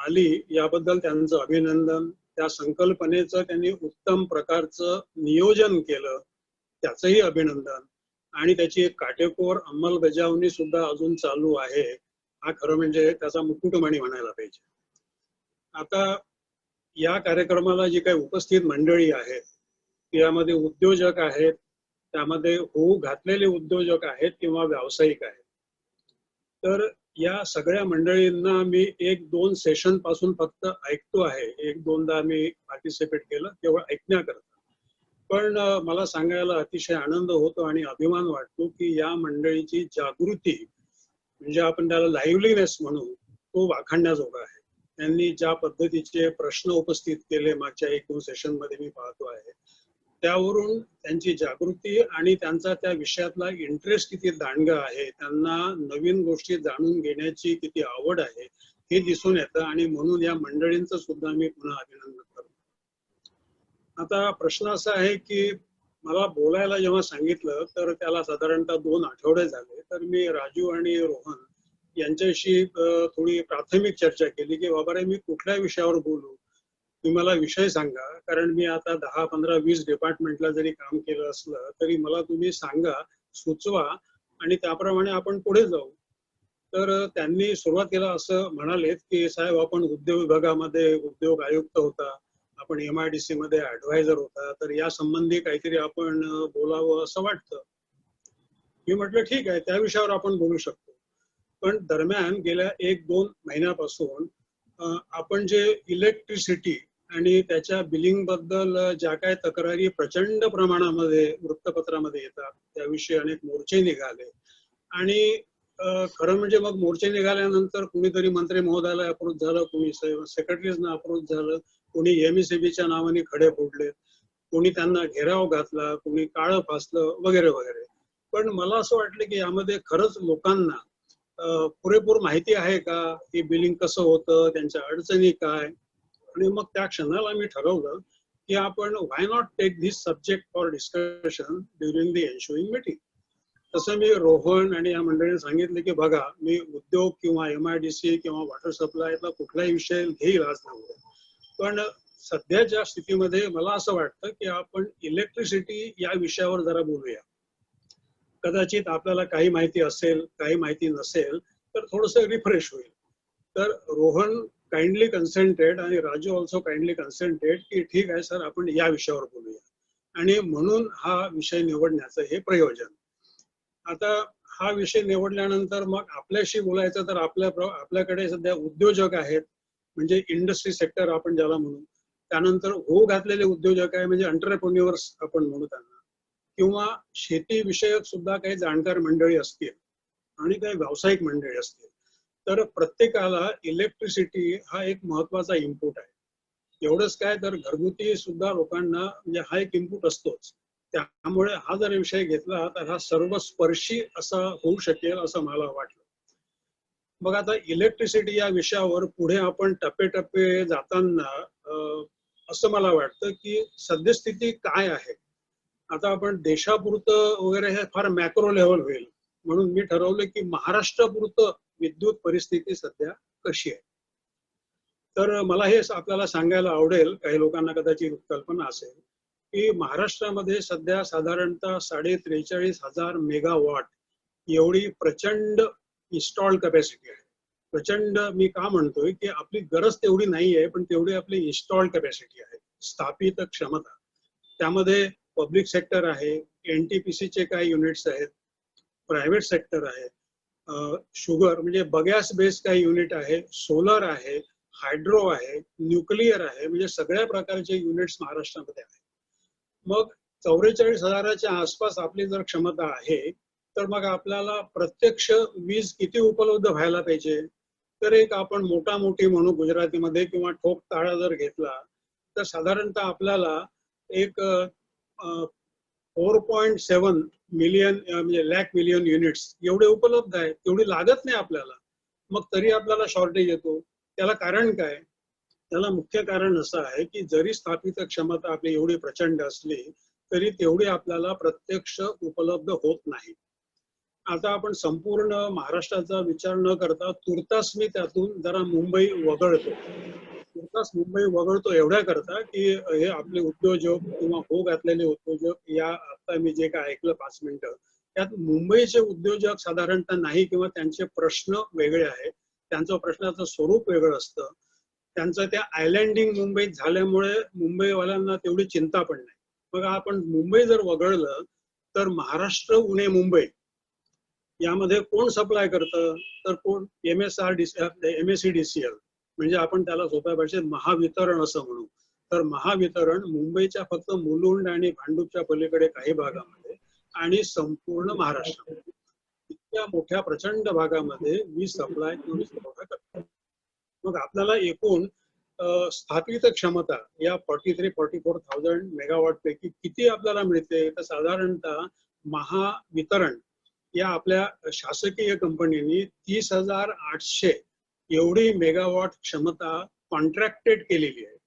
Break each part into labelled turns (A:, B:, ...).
A: आली याबद्दल त्यांचं अभिनंदन. त्या संकल्पनेचं त्यांनी उत्तम प्रकारचं नियोजन केलं त्याचंही अभिनंदन. आणि त्याची एक काटेकोर अंमलबजावणी सुद्धा अजून चालू आहे. हा खरं म्हणजे त्याचा मुकुटमणी म्हणायला पाहिजे. आता या कार्यक्रमाला जी काही उपस्थित मंडळी आहेत त्यामध्ये उद्योजक आहेत, त्यामध्ये होऊ घातलेले उद्योजक आहेत किंवा व्यावसायिक आहेत. तर या सगळ्या मंडळींना मी 1-2 सेशन पासून फक्त ऐकतो आहे. 1-2दा मी पार्टिसिपेट केलं केवळ ऐकण्याकरता. पण मला सांगायला अतिशय आनंद होतो आणि अभिमान वाटतो की या मंडळीची जागृती म्हणजे आपण त्याला लाईव्हलीनेस म्हणू, तो वाखाणण्याजोगा आहे. त्यांनी ज्या पद्धतीचे प्रश्न उपस्थित केले मागच्या 1-2 सेशन मध्ये मी पाहतो आहे, त्यावरून त्यांची जागृती आणि त्यांचा त्या विषयातला इंटरेस्ट किती दांडगा आहे, त्यांना नवीन गोष्टी जाणून घेण्याची किती आवड आहे हे दिसून येतं. आणि म्हणून या मंडळींचं सुद्धा मी पुन्हा अभिनंदन करतो. आता प्रश्न असा आहे की मला बोलायला जेव्हा सांगितलं तर त्याला साधारणतः 2 आठवडे झाले. तर मी राजू आणि रोहन यांच्याशी थोडी प्राथमिक चर्चा केली की बाबा रे, मी कुठल्या विषयावर बोलू, तुम्ही मला विषय सांगा. कारण मी आता 10, 15, 20 डिपार्टमेंटला जरी काम केलं असलं तरी मला तुम्ही सांगा, सुचवा आणि त्याप्रमाणे आपण पुढे जाऊ. तर त्यांनी सुरुवातीला असं म्हणालेत की साहेब, आपण उद्योग विभागामध्ये उद्योग आयुक्त होता, आपण MIDC मध्ये ऍडवायझर होता, तर या संबंधी काहीतरी आपण बोलावं असं वाटतं. मी म्हटलं ठीक आहे, त्या विषयावर आपण बोलू शकतो. पण दरम्यान गेल्या 1-2 महिन्यापासून आपण जे इलेक्ट्रिसिटी आणि त्याच्या बिलिंग बद्दल ज्या काही तक्रारी प्रचंड प्रमाणामध्ये वृत्तपत्रामध्ये येतात, त्याविषयी अनेक मोर्चे निघाले. आणि खरं म्हणजे मग मोर्चे निघाल्यानंतर कुणीतरी मंत्री महोदयाला अप्रोच झालं, कुणी सेक्रेटरीजना अप्रोच झालं, कुणी MSEBच्या नावाने खडे फोडले, कोणी त्यांना घेराव घातला, कोणी काळं फासलं वगैरे वगैरे. पण मला असं वाटलं की यामध्ये खरंच लोकांना पुरेपूर माहिती आहे का, हे बिलिंग कसं होतं, त्यांच्या अडचणी काय. आणि मग त्या क्षणाला मी ठरवलं की आपण why not take this subject for discussion during the ensuing meeting. तसं मी रोहन आणि या मंडळीने सांगितले की बघा, मी उद्योग किंवा MIDC किंवा वॉटर सप्लायचा कुठलाही विषय घेईल आज नव्हतं, पण सध्याच्या स्थितीमध्ये मला असं वाटतं की आपण इलेक्ट्रिसिटी या विषयावर जरा बोलूया. कदाचित आपल्याला काही माहिती असेल, काही माहिती नसेल, तर थोडंसं रिफ्रेश होईल. तर रोहन काइंडली कन्सेंटेड आणि राजू ऑल्सो काइंडली कन्सेंटेड की ठीक आहे सर, आपण या विषयावर बोलूया. आणि म्हणून हा विषय निवडण्याचं हे प्रयोजन. आता हा विषय निवडल्यानंतर मग आपल्याशी बोलायचं तर आपल्याकडे सध्या उद्योजक आहेत, म्हणजे इंडस्ट्री सेक्टर आपण ज्याला म्हणू. त्यानंतर होऊ घातलेले उद्योजक आहे, म्हणजे एंटरप्रेन्युअर्स आपण म्हणू त्यांना, किंवा शेती विषयक सुद्धा काही जाणकार मंडळी असतील आणि काही व्यावसायिक मंडळी असतील. तर प्रत्येकाला इलेक्ट्रिसिटी हा एक महत्वाचा इनपुट आहे. एवढंच काय, तर घरगुती सुद्धा लोकांना म्हणजे हा एक इनपुट असतोच. त्यामुळे हा जर विषय घेतला तर हा सर्वस्पर्शी असा होऊ शकेल असं मला वाटलं. मग आता इलेक्ट्रिसिटी या विषयावर पुढे आपण टप्पे जाताना असं मला वाटतं की सद्यस्थिती काय आहे. आता आपण देशापुरतं वगैरे हे फार मॅक्रो लेव्हल होईल, म्हणून मी ठरवलं की महाराष्ट्रापुरतं विद्युत परिस्थिती सध्या कशी आहे. तर मला हे आपल्याला सांगायला आवडेल, काही लोकांना कदाचित कल्पना असेल की महाराष्ट्रामध्ये सध्या साधारणतः 43,500 मेगावॉट एवढी प्रचंड इन्स्टॉल्ड कॅपॅसिटी आहे. प्रचंड मी का म्हणतोय की आपली गरज तेवढी नाही आहे, पण तेवढी आपली इन्स्टॉल्ड कॅपॅसिटी आहे, स्थापित क्षमता. त्यामध्ये पब्लिक सेक्टर आहे, NTPCचे काही युनिट्स आहेत, प्रायव्हेट सेक्टर आहे, शुगर म्हणजे बगॅस बेस्ड काही युनिट आहे, सोलर आहे, हायड्रो आहे, न्यूक्लिअर आहे, म्हणजे सगळ्या प्रकारचे युनिट्स महाराष्ट्रामध्ये आहेत. मग 44,000च्या आसपास आपली जर क्षमता आहे, तर मग आपल्याला प्रत्यक्ष वीज किती उपलब्ध व्हायला पाहिजे. तर एक आपण मोठी म्हणू गुजरातीमध्ये, किंवा ठोक ताळा जर घेतला तर साधारणतः आपल्याला एक 4.7 मिलियन म्हणजे लॅक मिलियन युनिट्स एवढे उपलब्ध आहेत. तेवढी लागत नाही आपल्याला, मग तरी आपल्याला शॉर्टेज येतो. त्याला कारण काय? त्याला मुख्य कारण असं आहे की जरी स्थापित क्षमता आपली एवढी प्रचंड असली तरी तेवढी आपल्याला प्रत्यक्ष उपलब्ध होत नाही. आता आपण संपूर्ण महाराष्ट्राचा विचार न करता तुर्तास मी त्यातून जरा मुंबई वगळतो. तुर्तास मुंबई वगळतो एवढ्या करता की हे आपले उद्योजक किंवा हो घातलेले उद्योजक, या आता मी जे काय ऐकलं 5 मिनिटं, त्यात मुंबईचे उद्योजक साधारणतः नाही, किंवा त्यांचे प्रश्न वेगळे आहेत, त्यांचं प्रश्नाचं स्वरूप वेगळं असतं. त्यांचं त्या आयलँडिंग मुंबईत झाल्यामुळे मुंबईवाल्यांना तेवढी चिंता पण नाही. मग आपण मुंबई जर वगळलं तर महाराष्ट्र उणे मुंबई यामध्ये कोण सप्लाय करतं, तर कोण MSEDCL, म्हणजे आपण त्याला सोप्या भाषेत महावितरण असं म्हणू. तर महावितरण मुंबईच्या फक्त मुलुंड आणि भांडूपच्या पलीकडे काही भागामध्ये आणि संपूर्ण महाराष्ट्रामध्ये इतक्या मोठ्या प्रचंड भागामध्ये वीज सप्लाय किंवा वीज पुरवठा करतात. मग आपल्याला एकूण स्थापित क्षमता या 43-44,000 मेगावॉट पैकी किती आपल्याला मिळते, तर साधारणतः महावितरण या आपल्या शासकीय कंपनीने 30,800 एवढी मेगावॉट क्षमता कॉन्ट्रॅक्टेड केलेली आहे.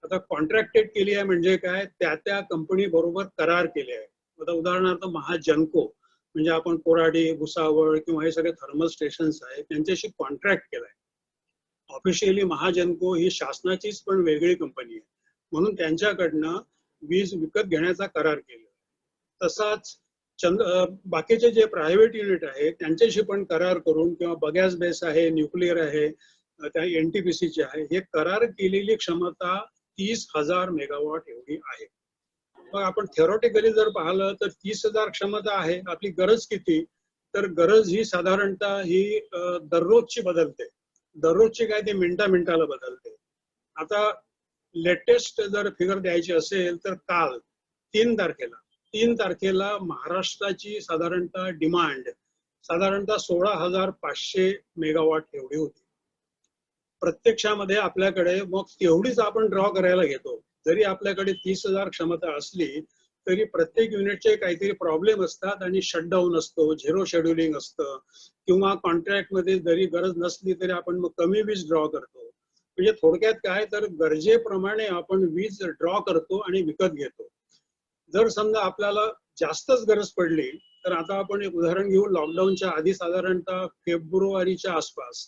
A: आता कॉन्ट्रॅक्टेड केली आहे म्हणजे काय, त्या कंपनी बरोबर करार केले आहे. आता उदाहरणार्थ महाजनको, म्हणजे आपण कोराडी, भुसावळ किंवा हे सगळे थर्मल स्टेशन्स आहेत त्यांच्याशी कॉन्ट्रॅक्ट केलाय. ऑफिशियली महाजनको ही शासनाचीच पण वेगळी कंपनी आहे, म्हणून त्यांच्याकडनं वीज विकत घेण्याचा करार केला. तसाच बाकीचे जे प्रायव्हेट युनिट आहे त्यांच्याशी पण करार करून, किंवा बगॅस बेस आहे, न्यूक्लिअर आहे, त्या NTPCची आहे, हे करार केलेली क्षमता 30,000 मेगावॉट एवढी आहे. मग आपण थेरॉटिकली जर पाहिलं तर 30,000 क्षमता आहे. आपली गरज किती, तर गरज ही साधारणतः ही दररोजची बदलते. दररोजची काय, ते मिनिटाला बदलते. आता लेटेस्ट जर फिगर द्यायची असेल तर काल 3 तारखेला महाराष्ट्राची साधारणतः डिमांड साधारणतः 16,500 मेगावॉट एवढी होती. प्रत्यक्षामध्ये आपल्याकडे मग तेवढीच आपण ड्रॉ करायला घेतो. जरी आपल्याकडे 30,000 क्षमता असली तरी प्रत्येक युनिटचे काहीतरी प्रॉब्लेम असतात आणि शटडाऊन असतो, झिरो शेड्युलिंग असतं, किंवा कॉन्ट्रॅक्टमध्ये जरी गरज नसली तरी आपण मग कमी वीज ड्रॉ करतो. म्हणजे थोडक्यात काय, तर गरजेप्रमाणे आपण वीज ड्रॉ करतो आणि विकत घेतो. जर समजा आपल्याला जास्तच गरज पडली तर आता आपण एक उदाहरण घेऊ. लॉकडाऊनच्या आधी साधारणतः फेब्रुवारीच्या आसपास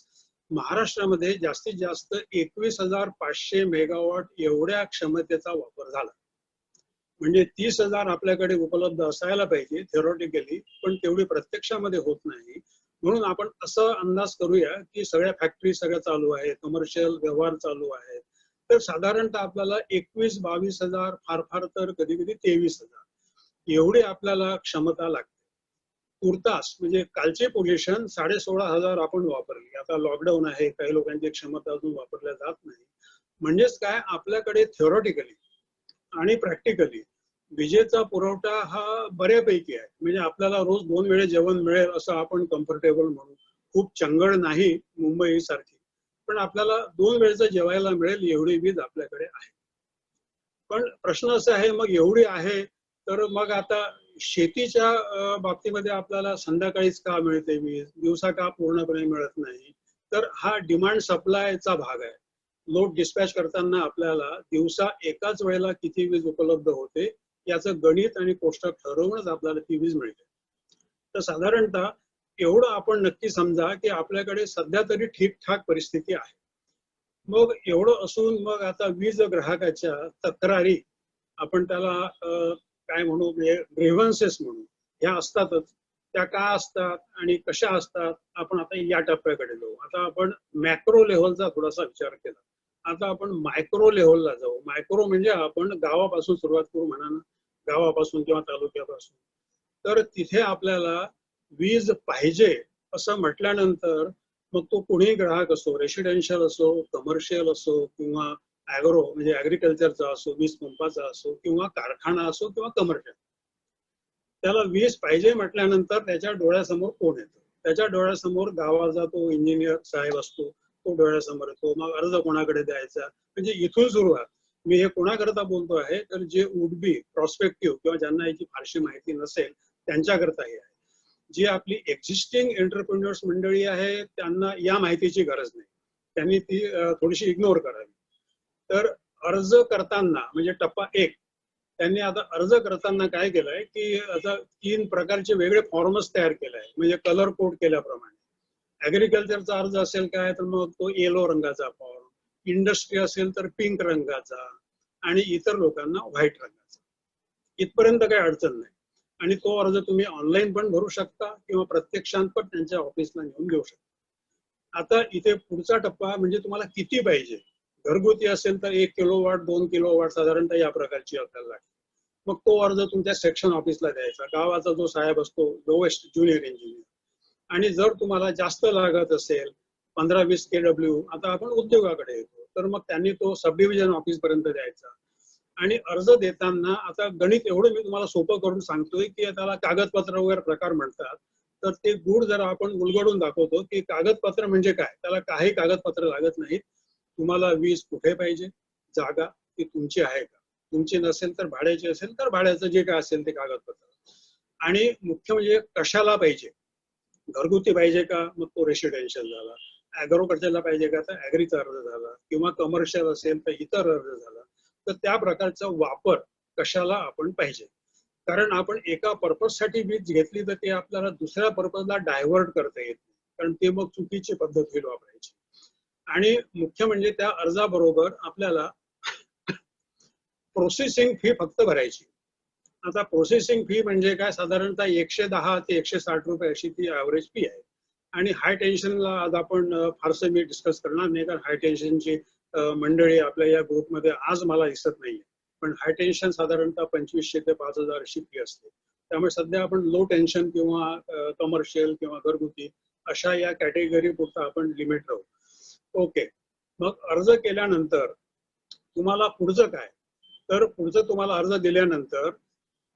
A: महाराष्ट्रामध्ये जास्तीत जास्त 21,500 मेगावॉट एवढ्या क्षमतेचा वापर झाला. म्हणजे 30,000 आपल्याकडे उपलब्ध असायला पाहिजे थेरॉटिकली, पण तेवढी प्रत्यक्षामध्ये होत नाही. म्हणून आपण असं अंदाज करूया की सगळ्या फॅक्टरी सगळ्या चालू आहेत, कमर्शियल व्यवहार चालू आहेत, तर साधारणतः आपल्याला 21-22,000, फार फार तर कधी कधी 23,000 एवढी आपल्याला क्षमता लागते. तुर्तास म्हणजे कालची पोझिशन 16,500 आपण वापरली. आता लॉकडाऊन आहे, काही लोकांची क्षमता अजून वापरल्या जात नाही. म्हणजेच काय, आपल्याकडे थेरॉटिकली आणि प्रॅक्टिकली विजेचा पुरवठा हा बऱ्यापैकी आहे. म्हणजे आपल्याला रोज 2 वेळे जेवण मिळेल असं आपण कम्फर्टेबल म्हणू. खूप चंगळ नाही मुंबई सारखी, पण आपल्याला 2 वेळचं जेवायला मिळेल एवढी वीज आपल्याकडे आहे. पण प्रश्न असा आहे, मग एवढी आहे तर मग आता शेतीच्या बाबतीमध्ये आपल्याला संध्याकाळीच का मिळते वीज, दिवसा का पूर्णपणे मिळत नाही, तर हा डिमांड सप्लायचा भाग आहे. लोड डिस्पॅच करताना आपल्याला दिवसा एकाच वेळेला किती वीज उपलब्ध होते याचं गणित आणि कोष्टक ठरवूनच आपल्याला ती वीज मिळते. तर साधारणतः एवढं आपण नक्की समजा की आपल्याकडे सध्या तरी ठीकठाक परिस्थिती आहे. मग एवढं असून मग आता वीज ग्राहकाच्या तक्रारी, आपण त्याला काय म्हणू, ग्रीव्हन्सेस म्हणू, ह्या असतातच. त्या का असतात आणि कशा असतात, आपण आता या टप्प्याकडे जाऊ. आता आपण मॅक्रो लेव्हलचा थोडासा विचार केला, आता आपण मायक्रो लेव्हलला जाऊ. मायक्रो म्हणजे आपण गावापासून सुरुवात करू म्हणा ना, गावापासून किंवा तालुक्यापासून. तर तिथे आपल्याला वीज पाहिजे असं म्हटल्यानंतर मग तो कोणीही ग्राहक असो, रेसिडेन्शियल असो, कमर्शियल असो, किंवा ॲग्रो म्हणजे ॲग्रिकल्चरचा असो, वीज पंपाचा असो, किंवा कारखाना असो, किंवा कमर्शियल, त्याला वीज पाहिजे म्हटल्यानंतर त्याच्या डोळ्यासमोर कोण येतो? त्याच्या डोळ्यासमोर गावाचा तो इंजिनियर साहेब असतो, तो डोळ्यासमोर येतो. मग अर्ज कोणाकडे द्यायचा, म्हणजे इथून सुरुवात. मी हे कोणाकरता बोलतो आहे, तर जे वुड बी प्रॉस्पेक्टिव्ह किंवा ज्यांना याची फारशी माहिती नसेल त्यांच्याकरता हे आहे. जी आपली एक्झिस्टिंग एंटरप्रेन्युअर्स मंडळी आहे त्यांना या माहितीची गरज नाही, त्यांनी ती थोडीशी इग्नोर करावी. तर अर्ज करताना म्हणजे टप्पा 1, त्यांनी आता अर्ज करताना काय केलंय की आता 3 प्रकारचे वेगळे फॉर्मच तयार केले आहे, म्हणजे कलर कोड केल्याप्रमाणे. ऍग्रिकल्चरचा अर्ज असेल काय तर मग तो येलो रंगाचा फॉर्म, इंडस्ट्री असेल तर पिंक रंगाचा, आणि इतर लोकांना व्हाईट रंगाचा. इथपर्यंत काही अडचण नाही. आणि तो अर्ज तुम्ही ऑनलाईन पण भरू शकता किंवा प्रत्यक्षात पण त्यांच्या ऑफिसला नेऊन देऊ शकता. आता इथे पुढचा टप्पा म्हणजे तुम्हाला किती पाहिजे. घरगुती असेल तर 1 किलोवॉट 2 किलोवॉट साधारणतः या प्रकारची आपल्याला लागते. मग तो अर्ज तुमच्या सेक्शन ऑफिसला द्यायचा. गावाचा जो साहेब असतो, लोएस्ट ज्युनियर इंजिनियर. आणि जर तुम्हाला जास्त लागत असेल 15-20 KW, आता आपण उद्योगाकडे येतो, तर मग त्यांनी तो सब डिव्हिजन ऑफिस पर्यंत द्यायचा. आणि अर्ज देताना आता गणित एवढं मी तुम्हाला सोपं करून सांगतोय की त्याला कागदपत्र वगैरे प्रकार म्हणतात. तर ते गुढ जरा आपण उलगडून दाखवतो की कागदपत्र म्हणजे काय. त्याला काही कागदपत्र लागत नाहीत. तुम्हाला वीज कुठे पाहिजे, जागा ती तुमची आहे का, तुमची नसेल तर भाड्याची असेल तर भाड्याचं जे काय असेल ते कागदपत्र. आणि मुख्य म्हणजे कशाला पाहिजे. घरगुती पाहिजे का, मग तो रेसिडेन्शियल झाला. ऍग्रोकल्चरला पाहिजे का, तर ऍग्रीचा अर्ज झाला. किंवा कमर्शियल असेल तर इतर अर्ज झाला. तर त्या प्रकारचा वापर कशाला आपण पाहिजे. कारण आपण एका पर्पजसाठी वीज घेतली तर ते आपल्याला दुसऱ्या पर्पजला डायव्हर्ट करता येत नाही, कारण ते मग चुकीची पद्धत होईल वापरायची. आणि मुख्य म्हणजे त्या अर्जाबरोबर आपल्याला प्रोसेसिंग फी फक्त भरायची. आता प्रोसेसिंग फी म्हणजे काय, साधारणतः 110 ते 160 रुपये अशी ती ऍव्हरेज फी आहे. आणि हाय टेन्शनला आज आपण फारसं मी डिस्कस करणार नाही, कारण हाय टेन्शनची मंडळी आपल्या या ग्रुपमध्ये आज मला दिसत नाहीये. पण हाय टेन्शन साधारणतः 2500 ते 5000 अशी फी असते. त्यामुळे सध्या आपण लो टेन्शन किंवा कमर्शियल किंवा घरगुती अशा या कॅटेगरी पुरता आपण लिमिट राहू. ओके. मग अर्ज केल्यानंतर तुम्हाला पुढचं काय, तर पुढचं तुम्हाला अर्ज दिल्यानंतर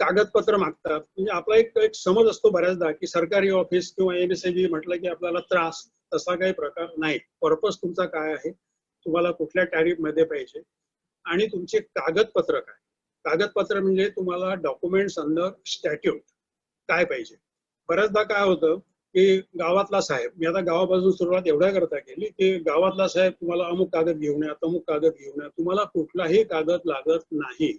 A: कागदपत्र मागतात. म्हणजे आपला एक समज असतो बऱ्याचदा की सरकारी ऑफिस किंवा MSME म्हटलं की आपल्याला त्रास. तसा काही प्रकार नाही. पर्पज तुमचा काय आहे, तुम्हाला कुठल्या टॅरिफ मध्ये पाहिजे, आणि तुमचे कागदपत्र काय. कागदपत्र म्हणजे तुम्हाला डॉक्युमेंट्स अंडर स्टॅट्यूट काय पाहिजे. बऱ्याचदा काय होतं की गावातला साहेब, मी आता गावापासून सुरुवात एवढ्या करता केली की गावातला साहेब तुम्हाला अमुक कागद घेऊन या, तमुक कागद घेऊन या. तुम्हाला कुठलाही कागद लागत नाही.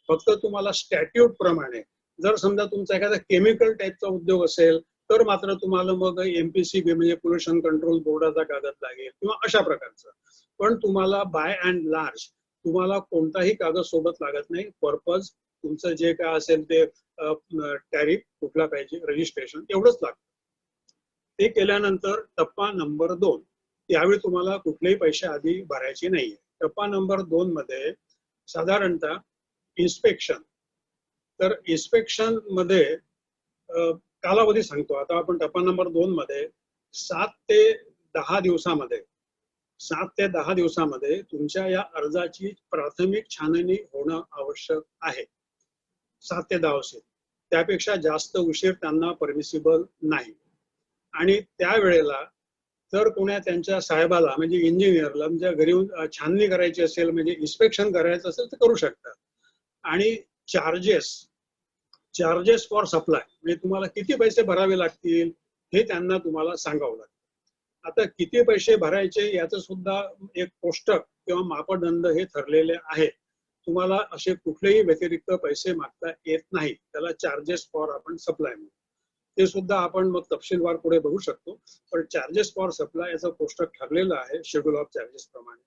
A: फक्त तुम्हाला स्टॅट्यूट प्रमाणे, जर समजा तुमचा एखादा केमिकल टाईपचा उद्योग असेल तर मात्र तुम्हाला मग MPCB म्हणजे पोल्युशन कंट्रोल बोर्डाचा कागद लागेल किंवा अशा प्रकारचं. पण तुम्हाला बाय अँड लार्ज तुम्हाला कोणताही कागद सोबत लागत नाही. पर्पज तुमचं जे काय असेल ते टॅरिफ कुठला पाहिजे, रजिस्ट्रेशन एवढंच लागतं. ते केल्यानंतर टप्पा नंबर 2, त्यावेळी तुम्हाला कुठलेही पैसे आधी भरायचे नाहीये. टप्पा नंबर 2 मध्ये साधारणतः इन्स्पेक्शन. तर इन्स्पेक्शन मध्ये कालावधी सांगतो. आता आपण टप्पा नंबर 2 मध्ये 7 ते 10 दिवसामध्ये 7 ते 10 दिवसामध्ये तुमच्या या अर्जाची प्राथमिक छाननी होणं आवश्यक आहे. 7 ते 10 दिवस. त्यापेक्षा जास्त उशीर त्यांना परमिसिबल नाही. आणि त्यावेळेला जर कोण्या त्यांच्या साहेबाला म्हणजे इंजिनियरला म्हणजे घरी येऊन छाननी करायची असेल, म्हणजे इन्स्पेक्शन करायचं असेल तर करू शकतात. आणि चार्जेस फॉर सप्लाय म्हणजे तुम्हाला किती पैसे भरावे लागतील हे त्यांना तुम्हाला सांगावं लागतं. आता किती पैसे भरायचे याचं सुद्धा एक कोष्टक किंवा मापदंड हे ठरलेले आहे. तुम्हाला असे कुठलेही व्यतिरिक्त पैसे मागता येत नाही. त्याला चार्जेस फॉर आपण सप्लाय म्हणतो. ते सुद्धा आपण मग तपशीलवार पुढे बघू शकतो. पण चार्जेस फॉर सप्लाय याचं कोष्टक ठरलेलं आहे शेड्यूल ऑफ चार्जेस प्रमाणे.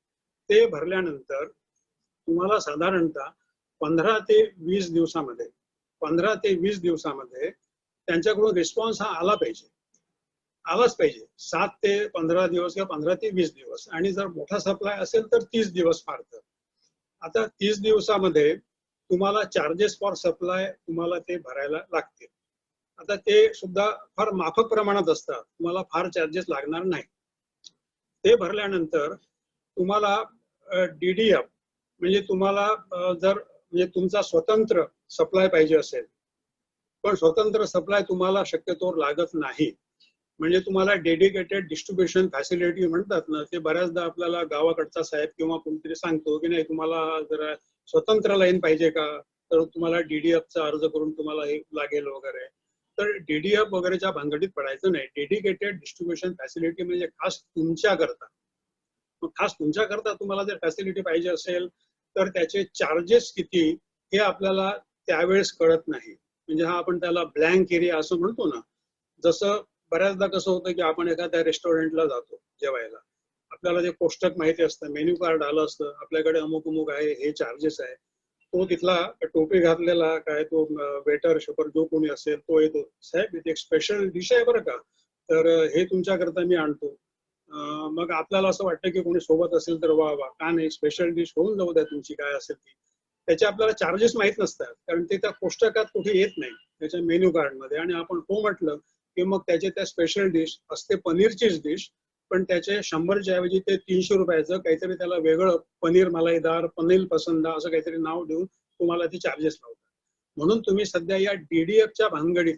A: ते भरल्यानंतर तुम्हाला साधारणतः 15 ते 20 दिवसामध्ये 15 ते 20 दिवसामध्ये त्यांच्याकडून रिस्पॉन्स हा आलाच पाहिजे. 7 ते 15 दिवस किंवा 15 ते 20 दिवस. आणि जर मोठा सप्लाय असेल तर 30 दिवस फार तर. आता 30 दिवसामध्ये तुम्हाला चार्जेस फॉर सप्लाय तुम्हाला ते भरायला लागतील. आता ते सुद्धा फार माफक प्रमाणात असतात, तुम्हाला फार चार्जेस लागणार नाही. ते भरल्यानंतर तुम्हाला DDF म्हणजे तुम्हाला जर म्हणजे तुमचा स्वतंत्र सप्लाय पाहिजे असेल, पण स्वतंत्र सप्लाय तुम्हाला शक्यतोवर लागत नाही. म्हणजे तुम्हाला डेडिकेटेड डिस्ट्रीब्युशन फॅसिलिटी म्हणतात ना, ते बऱ्याचदा आपल्याला गावाकडचा साहेब किंवा कोणतरी सांगतो की नाही तुम्हाला जरा स्वतंत्र लाईन पाहिजे का, तर तुम्हाला DDFचा अर्ज करून तुम्हाला हे लागेल वगैरे. तर DDF वगैरेच्या भानगडीत पडायचं नाही. डेडिकेटेड डिस्ट्रीब्युशन फॅसिलिटी म्हणजे खास तुमच्याकरता. मग खास तुमच्याकरता तुम्हाला जर फॅसिलिटी पाहिजे असेल तर त्याचे चार्जेस किती हे आपल्याला त्यावेळेस कळत नाही. म्हणजे हा आपण त्याला ब्लँक एरिया असं म्हणतो ना. जसं बऱ्याचदा कसं होतं की आपण एखाद्या रेस्टॉरंटला जातो जेवायला, आपल्याला जे कोष्टक माहिती असतं, मेन्यू कार्ड आलं असतं, आपल्याकडे अमुक अमुक आहे, हे चार्जेस आहे. तो तिथला टोपी घातलेला काय तो वेटर शोपर जो कोणी असेल तो येतो, साहेब इथे एक स्पेशल डिश आहे बरं का, तर हे तुमच्याकरता मी आणतो. मग आपल्याला असं वाटतं की कोणी सोबत असेल तर वा वा, का नाही, स्पेशल डिश होऊन जाऊ द्या तुमची काय असेल ती. त्याचे आपल्याला चार्जेस माहीत नसतात, कारण ते त्या कोष्टकात कुठे येत नाही त्याच्या मेन्यू कार्डमध्ये. आणि आपण हो म्हटलं की मग त्याचे त्या स्पेशल डिश असते पनीरचीच डिश, पण त्याचे 100च्या ऐवजी ते 300 रुपयाचं काहीतरी त्याला वेगळं पनीर मलाईदार, पनीर पसंदा असं काहीतरी नाव देऊन तुम्हाला ती चार्जेस लावतात. म्हणून तुम्ही सध्या या डीडीएफच्या भानगडीत,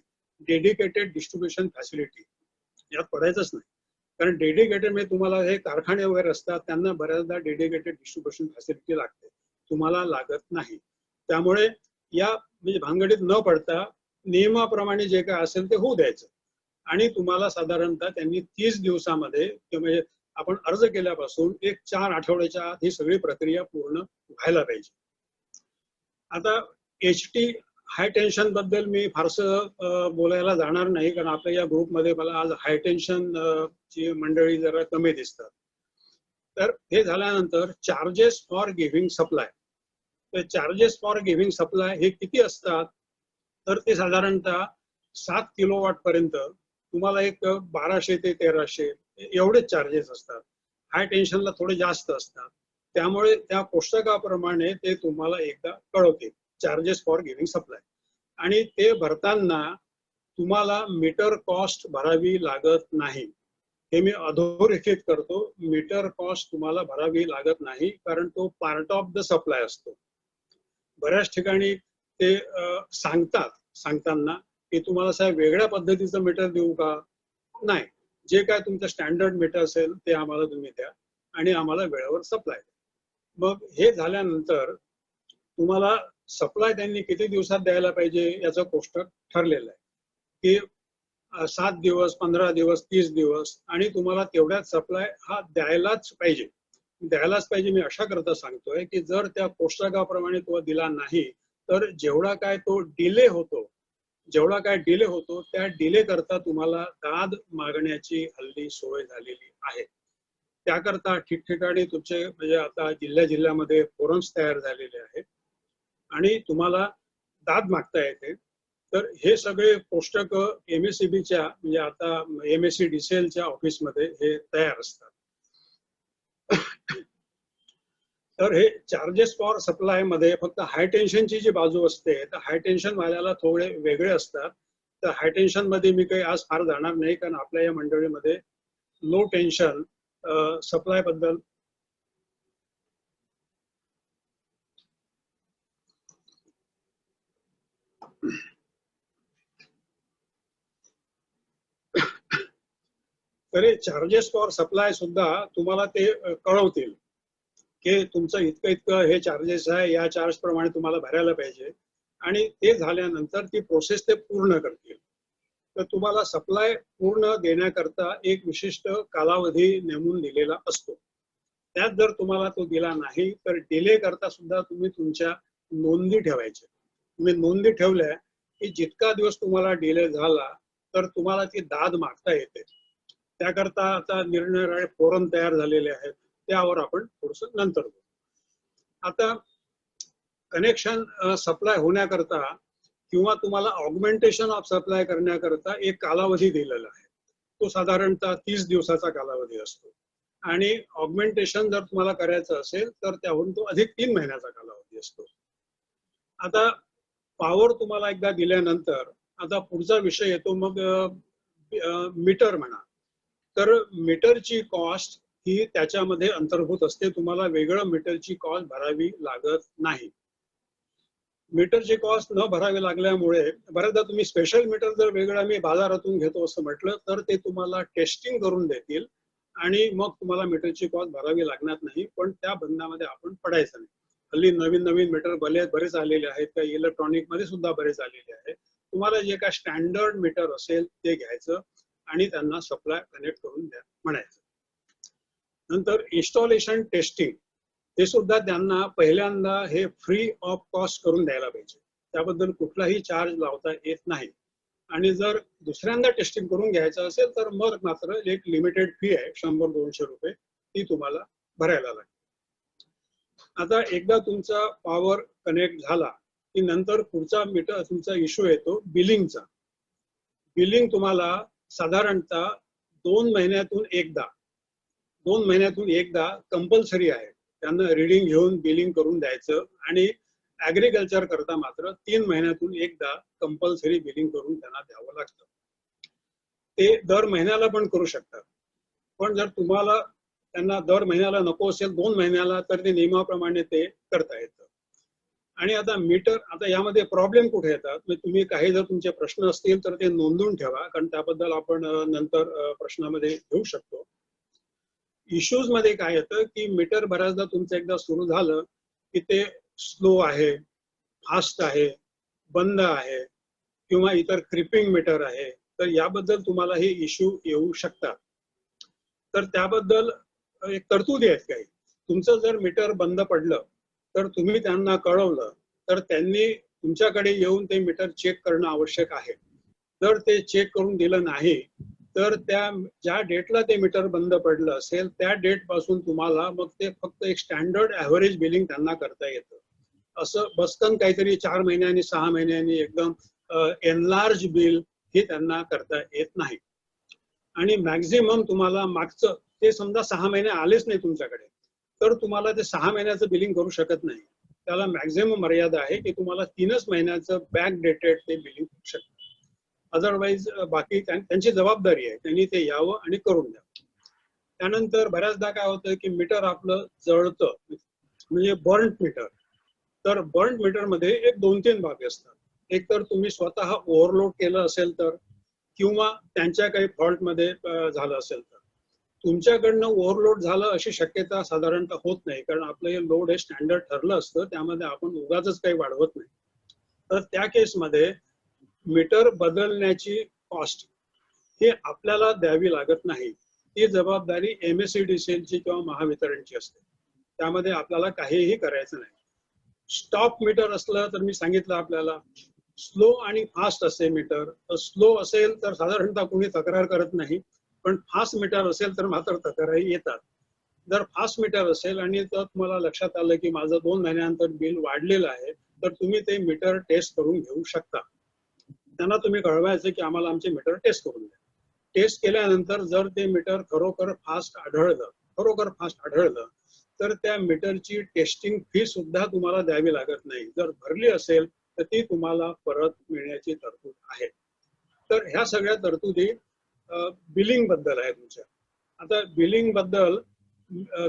A: डेडिकेटेड डिस्ट्रीब्युशन फॅसिलिटी, यात पडायचंच नाही. कारण डेडिकेटेड म्हणजे तुम्हाला हे कारखाने वगैरे असतात, त्यांना बऱ्याचदा डेडिकेटेड डिस्ट्रीब्युशन फॅसिलिटी लागते, तुम्हाला लागत नाही. त्यामुळे या म्हणजे भानगडीत न पडता नियमाप्रमाणे जे काय असेल ते होऊ द्यायचं. आणि तुम्हाला साधारणतः त्यांनी 30 दिवसामध्ये, म्हणजे आपण अर्ज केल्यापासून एक 4 आठवड्याच्या आत ही सगळी प्रक्रिया पूर्ण व्हायला पाहिजे. आता एचटी हाय टेन्शन बद्दल मी फारसं बोलायला जाणार नाही, कारण आपल्या या ग्रुपमध्ये मला आज हाय टेन्शन ची मंडळी जरा कमी दिसतात. तर हे झाल्यानंतर चार्जेस फॉर गिव्हिंग सप्लाय. तर चार्जेस फॉर गिव्हिंग सप्लाय हे किती असतात, तर ते साधारणतः 7 किलोवॉट पर्यंत तुम्हाला एक 1200 ते 1300 एवढेच चार्जेस असतात. हाय टेन्शनला थोडे जास्त असतात. त्यामुळे त्या कोष्टकाप्रमाणे ते तुम्हाला एकदा कळवतील, चार्जेस फॉर गिव्हिंग सप्लाय. आणि ते भरताना तुम्हाला मीटर कॉस्ट भरावी लागत नाही. हे मी अधोरेखित करतो, मीटर कॉस्ट तुम्हाला भरावी लागत नाही, कारण तो पार्ट ऑफ द सप्लाय असतो. बऱ्याच ठिकाणी ते सांगताना की तुम्हाला साहेब वेगळ्या पद्धतीचं मीटर देऊ का, नाही, जे काय तुमचं स्टँडर्ड मीटर असेल ते आम्हाला तुम्ही द्या आणि आम्हाला वेळेवर सप्लाय द्या. मग हे झाल्यानंतर तुम्हाला सप्लाय त्यांनी किती दिवसात द्यायला पाहिजे याचं कोष्टक ठरलेलं आहे की 7 दिवस, 15 दिवस, 30 दिवस, आणि तुम्हाला तेवढ्यात सप्लाय हा द्यायलाच पाहिजे. द्यायलाच पाहिजे मी अशा करता सांगतोय की जर त्या कोष्टकाप्रमाणे तो दिला नाही तर जेवढा काय तो डिले होतो, त्या डिले करता तुम्हाला दाद मागण्याची हल्ली सोय झालेली आहे. त्याकरता ठिकठिकाणी तुमचे म्हणजे आता जिल्ह्यामध्ये फोरम्स तयार झालेले आहेत आणि तुम्हाला दाद मागता येते. तर हे सगळे कोष्टक एमएससीबीच्या म्हणजे आता एमएससीडीसीएलच्या ऑफिसमध्ये हे तयार असतात. तर हे चार्जेस फॉर सप्लाय मध्ये फक्त हाय टेन्शनची जी बाजू असते, तर हाय टेन्शन वाल्याला थोडे वेगळे असतात. तर हाय टेन्शन मध्ये मी काही आज फार जाणार नाही, कारण आपल्या या मंडळीमध्ये लो टेन्शन सप्लाय बद्दल तर चार्जेस फॉर सप्लाय सुद्धा तुम्हाला ते कळवतील की तुमचं इतकं हे चार्जेस आहे, या चार्ज प्रमाणे तुम्हाला भरायला पाहिजे. आणि ते झाल्यानंतर ती प्रोसेस ते पूर्ण करतील. तर तुम्हाला सप्लाय पूर्ण देण्याकरता एक विशिष्ट कालावधी नेमून दिलेला असतो. त्यात जर तुम्हाला तो दिला नाही तर डिले करता सुद्धा तुम्ही तुमच्या नोंदी ठेवायच्या. तुम्ही नोंदी ठेवल्या की जितका दिवस तुम्हाला डिले झाला तर तुम्हाला ती दाद मागता येते. त्याकरता आता निरनिराळे फोरम तयार झालेले आहेत, त्यावर आपण थोडस नंतर बोलू. आता कनेक्शन सप्लाय होण्याकरता किंवा तुम्हाला ऑगमेंटेशन ऑफ सप्लाय करण्याकरता एक कालावधी दिलेला आहे. तो साधारणतः 30 दिवसाचा कालावधी असतो. आणि ऑगमेंटेशन जर तुम्हाला करायचं असेल तर त्याहून तो अधिक 3 महिन्याचा कालावधी असतो. आता पॉवर तुम्हाला एकदा दिल्यानंतर आता पुढचा विषय येतो मग मीटर म्हणा. तर मीटरची कॉस्ट ही त्याच्यामध्ये अंतर्भूत असते, तुम्हाला वेगळं मीटरची कॉस्ट भरावी लागत नाही. मीटरची कॉस्ट न भरावी लागल्यामुळे बऱ्याचदा तुम्ही स्पेशल मीटर जर वेगळं मी बाजारातून घेतो असं म्हटलं तर ते तुम्हाला टेस्टिंग करून देतील आणि मग तुम्हाला मीटरची कॉस्ट भरावी लागणार नाही. पण त्या बंधनामध्ये आपण पडायचं नाही. हल्ली नवीन नवीन मीटर बरेच आलेले आहेत, काही इलेक्ट्रॉनिक मध्ये सुद्धा बरेच आलेले आहेत. तुम्हाला जे काय स्टँडर्ड मीटर असेल ते घ्यायचं आणि त्यांना सप्लाय कनेक्ट करून द्या म्हणायचं. नंतर इन्स्टॉलेशन टेस्टिंग हे सुद्धा त्यांना पहिल्यांदा हे फ्री ऑफ कॉस्ट करून द्यायला पाहिजे. त्याबद्दल कुठलाही चार्ज लावता येत नाही. आणि जर दुसऱ्यांदा टेस्टिंग करून घ्यायचं असेल तर मग मात्र एक लिमिटेड फी आहे 100-200 रुपये, ती तुम्हाला भरायला लागते. आता एकदा तुमचा पॉवर कनेक्ट झाला की नंतर पुढचा मीटर तुमचा इश्यू येतो बिलिंगचा. बिलिंग तुम्हाला साधारणतः 2 महिन्यातून एकदा कंपल्सरी आहे. त्यांना रिडिंग घेऊन बिलिंग करून द्यायचं आणि ऍग्रिकल्चर करता मात्र 3 महिन्यातून एकदा कंपल्सरी बिलिंग करून त्यांना द्यावं लागतं. ते दर महिन्याला पण करू शकतात. पण जर तुम्हाला त्यांना दर महिन्याला नको असेल 2 महिन्याला तर ते नियमाप्रमाणे ते करता येतं. आणि आता मीटर, आता यामध्ये प्रॉब्लेम कुठे येतात, म्हणजे तुम्ही काही जर तुमचे प्रश्न असतील तर ते नोंदवून ठेवा, कारण त्याबद्दल आपण नंतर प्रश्नामध्ये घेऊ शकतो. इश्यूज मध्ये काय येतं की मीटर बऱ्याचदा तुमचं एकदा सुरू झालं की ते स्लो आहे, फास्ट आहे, बंद आहे किंवा इतर क्रिपिंग मीटर आहे, तर याबद्दल तुम्हाला हे इश्यू येऊ शकतात. तर त्याबद्दल एक तरतुदी आहेत काही. तुमचं जर मीटर बंद पडलं तर तुम्ही त्यांना कळवलं तर त्यांनी तुमच्याकडे येऊन ते मीटर चेक करणं आवश्यक आहे. जर ते चेक करून दिलं नाही तर त्या ज्या डेटला ते मीटर बंद पडलं असेल त्या डेट पासून तुम्हाला मग ते फक्त एक स्टँडर्ड ऍव्हरेज बिलिंग त्यांना करता येतं. असं बसकन काहीतरी 4 महिन्यांनी 6 महिन्यांनी एकदम एनलार्ज बिल हे त्यांना करता येत नाही. आणि मॅक्झिमम तुम्हाला मागचं ते समजा 6 महिने आलेच नाही तुमच्याकडे तर तुम्हाला ते 6 महिन्याचं बिलिंग करू शकत नाही. त्याला मॅक्झिमम मर्यादा आहे की तुम्हाला 3च महिन्याचं बॅक डेटेड ते बिलिंग करू शकतं. अदरवाईज बाकी त्यांची जबाबदारी आहे, त्यांनी ते यावं आणि करून द्यावं. त्यानंतर बऱ्याचदा काय होतं की मीटर आपलं जळतं, म्हणजे बर्न्ड मीटर. तर बर्न्ड मीटर मध्ये एक 2-3 बाबी असतात. एक तर तुम्ही स्वतः ओव्हरलोड केलं असेल तर, किंवा त्यांच्या काही फॉल्ट मध्ये झालं असेल तर. तुमच्याकडनं ओव्हरलोड झालं अशी शक्यता साधारणतः होत नाही, कारण आपलं हे लोड हे स्टँडर्ड ठरलं असतं, त्यामध्ये आपण उगाच काही वाढवत नाही. तर त्या केसमध्ये मीटर बदलण्याची कॉस्ट ही आपल्याला द्यावी लागत नाही. ती जबाबदारी MSEDCL किंवा महावितरणची असते. त्यामध्ये आपल्याला काहीही करायचं नाही. स्टॉप मीटर असलं तर मी सांगितलं आपल्याला, स्लो आणि फास्ट असे मीटर. स्लो असेल तर साधारणतः कोणी तक्रार करत नाही, पण फास्ट मीटर असेल तर मात्र तक्रारी येतात. जर फास्ट मीटर असेल आणि जर तुम्हाला लक्षात आलं की माझं 2 महिन्यानंतर बिल वाढलेलं आहे तर तुम्ही ते मीटर टेस्ट करून घेऊ शकता. त्यांना तुम्ही कळवायचं की आम्हाला आमचे मीटर टेस्ट करून द्या. टेस्ट केल्यानंतर जर ते मीटर खरोखर फास्ट आढळलं तर त्या मीटरची टेस्टिंग फी सुद्धा तुम्हाला द्यावी लागत नाही. जर भरली असेल तर ती तुम्हाला परत मिळण्याची तरतूद आहे. तर ह्या सगळ्या तरतुदी बिलिंग बद्दल आहे तुमच्या. आता बिलिंग बद्दल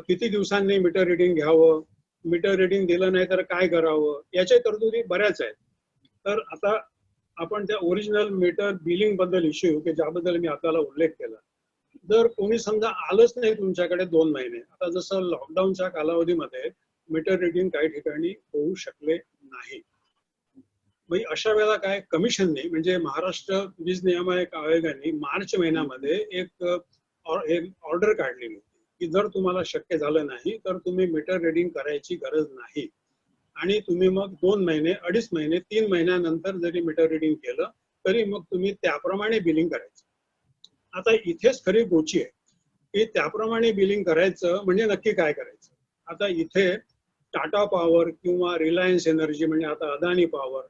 A: किती दिवसांनी मीटर रिडिंग घ्यावं, मीटर रिडिंग दिलं नाही तर काय करावं, याच्या तरतुदी बऱ्याच आहेत. तर आता आपण त्या ओरिजिनल मीटर बिलिंग बद्दल इश्यू की ज्याबद्दल मी आपल्याला उल्लेख केला. जर कोणी समजा आलंच नाही तुमच्याकडे 2 महिने, आता जसं लॉकडाऊनच्या कालावधीमध्ये मीटर रिडिंग काही ठिकाणी होऊ शकले नाही, म्हणजे अशा वेळेला काय कमिशनने, म्हणजे महाराष्ट्र वीज नियामक आयोगाने मार्च महिन्यामध्ये एक ऑर्डर काढलेली होती की जर तुम्हाला शक्य झालं नाही तर तुम्ही मीटर रिडिंग करायची गरज नाही आणि तुम्ही मग 2 महिने, 2.5 महिने, 3 महिन्यानंतर जरी मीटर रिडिंग केलं तरी मग तुम्ही त्याप्रमाणे बिलिंग करायचं. आता इथेच खरी गोची आहे की त्याप्रमाणे बिलिंग करायचं म्हणजे नक्की काय करायचं. आता इथे टाटा पॉवर किंवा रिलायन्स एनर्जी, म्हणजे आता अदानी पॉवर,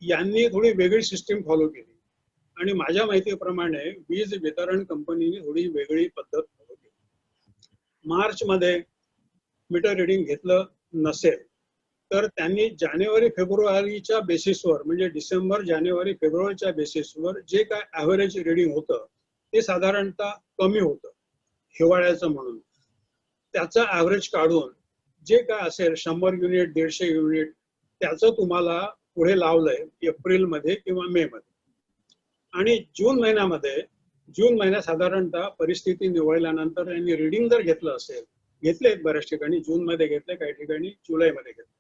A: यांनी थोडी वेगळी सिस्टीम फॉलो केली आणि माझ्या माहितीप्रमाणे वीज वितरण कंपनीने थोडी वेगळी पद्धत फॉलो केली. मार्च मध्ये मीटर रिडिंग घेतलं नसेल तर त्यांनी जानेवारी-फेब्रुवारीच्या बेसिसवर, म्हणजे डिसेंबर, जानेवारी, फेब्रुवारीच्या बेसिसवर जे काय ॲव्हरेज रिडिंग होतं ते साधारणतः कमी होतं हिवाळ्याचं म्हणून. त्याचं ॲव्हरेज काढून जे काय असेल 100 युनिट, 150 युनिट, त्याचं तुम्हाला पुढे लावलंय एप्रिलमध्ये किंवा मे मध्ये. आणि जून महिन्यात साधारणतः परिस्थिती निवळल्यानंतर यांनी रिडिंग जर घेतलं असेल, घेतले बऱ्याच ठिकाणी, जून मध्ये घेतले, काही ठिकाणी जुलैमध्ये घेतले,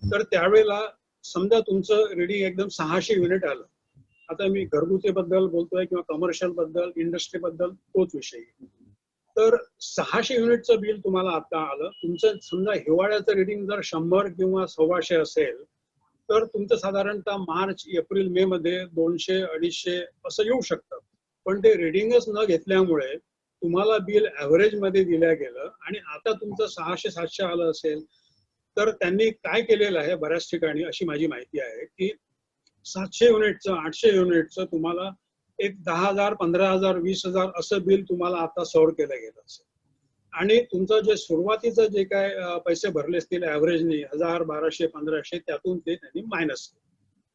A: तर त्यावेळेला समजा तुमचं रिडिंग एकदम 600 युनिट आलं. आता मी घरगुती बद्दल बोलतोय किंवा कमर्शियल बद्दल, इंडस्ट्री बद्दल तोच विषय. तर 600 युनिटचं बिल तुम्हाला आता आलं. तुमचं समजा हिवाळ्याचं रिडिंग जर 100 किंवा 125 असेल तर तुमचं साधारणतः मार्च एप्रिल मे मध्ये 200-250 असं येऊ शकतं. पण ते रिडिंगच न घेतल्यामुळे तुम्हाला बिल ऍव्हरेज मध्ये दिलं गेलं आणि आता तुमचं 600-700 आलं असेल. तर त्यांनी काय केलेलं आहे बऱ्याच ठिकाणी, अशी माझी माहिती आहे की 700 युनिटचं 800 युनिटचं तुम्हाला एक 10,000 15,000 20,000 असं बिल तुम्हाला आता सर्व्ह केलं गेलं असेल. आणि तुमचं जे सुरुवातीचं जे काय पैसे भरले असतील ऍव्हरेजने 1000 1200 1500 त्यातून ते त्यांनी मायनस केलं.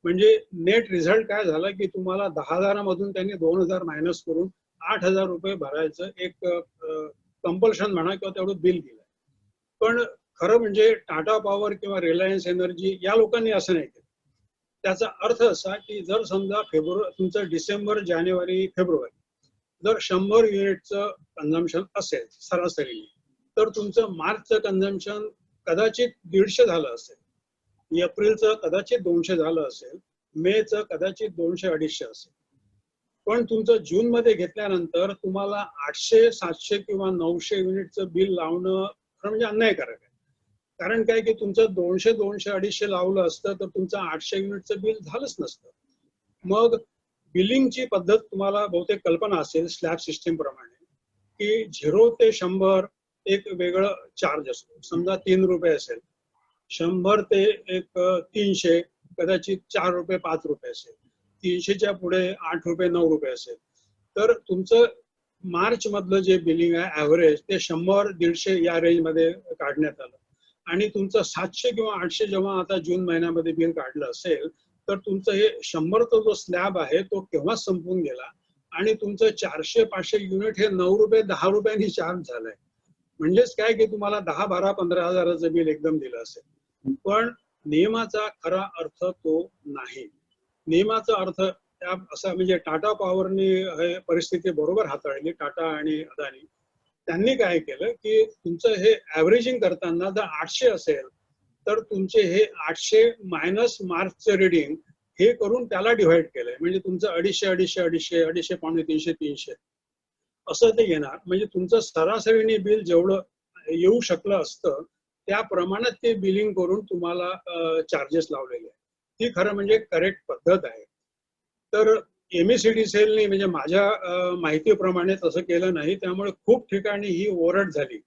A: म्हणजे नेट रिझल्ट काय झाला की तुम्हाला 10,000 मधून त्यांनी 2,000 मायनस करून 8,000 रुपये भरायचं एक कंपल्शन म्हणा किंवा तेवढं बिल दिलं. पण खरं म्हणजे टाटा पॉवर किंवा रिलायन्स एनर्जी या लोकांनी असं नाही केलं. त्याचा अर्थ असा की जर समजा तुमचं डिसेंबर जानेवारी फेब्रुवारी जर 100 युनिटचं कन्झम्पशन असेल सरासरी, तर तुमचं मार्चचं कन्झम्पशन कदाचित 150 झालं असेल, एप्रिलचं कदाचित 200 झालं असेल, मेचं कदाचित 200-250 असेल. पण तुमचं जून मध्ये घेतल्यानंतर तुम्हाला 800 700 किंवा 900 युनिटचं बिल लावणं खरं म्हणजे अन्यायकारक आहे. कारण काय की तुमचं 200 200-250 लावलं असतं तर तुमचं 800 युनिटचं बिल झालंच नसतं. मग बिलिंगची पद्धत तुम्हाला बहुतेक कल्पना असेल स्लॅब सिस्टीम प्रमाणे की 0 ते 100 एक वेगळं चार्ज असतो. समजा 3 रुपये असेल, 100 ते एक 300 कदाचित 4 रुपये 5 रुपये असेल, 300च्या पुढे 8 रुपये 9 रुपये असेल. तर तुमचं मार्च मधलं जे बिलिंग आहे ऍव्हरेज ते 100-150 या रेंज मध्ये काढण्यात आलं. आणि तुमचं 700 किंवा 800 जेव्हा आता जून महिन्यामध्ये बिल काढलं असेल तर तुमचं हे 100चा जो स्लॅब आहे तो केव्हाच संपून गेला आणि तुमचं 400-500 युनिट हे 9 रुपये 10 रुपयांनी चार्ज झालंय. म्हणजेच काय की तुम्हाला 10 12 15 हजाराचं बिल एकदम दिलं असेल. पण नियमाचा खरा अर्थ तो नाही. नियमाचा अर्थ असा म्हणजे टाटा पॉवरनी हे परिस्थिती बरोबर हाताळली, टाटा आणि अदानी. त्यांनी काय केलं की तुमचं हे ऍव्हरेजिंग करताना जर 800 असेल तर तुमचे हे 800 मायनस मार्चचं रिडिंग हे करून त्याला डिव्हाइड केलंय. म्हणजे तुमचं 250 पावणे 300 असं ते येणार. म्हणजे तुमचं सरासरीने बिल जेवढं येऊ शकलं असतं त्या प्रमाणात ते बिलिंग करून तुम्हाला चार्जेस लावलेले आहे. ही खरं म्हणजे करेक्ट पद्धत आहे. तर एमएससीडी सेलने म्हणजे माझ्या माहितीप्रमाणे तसं केलं नाही, त्यामुळे खूप ठिकाणी ही ओरड झाली.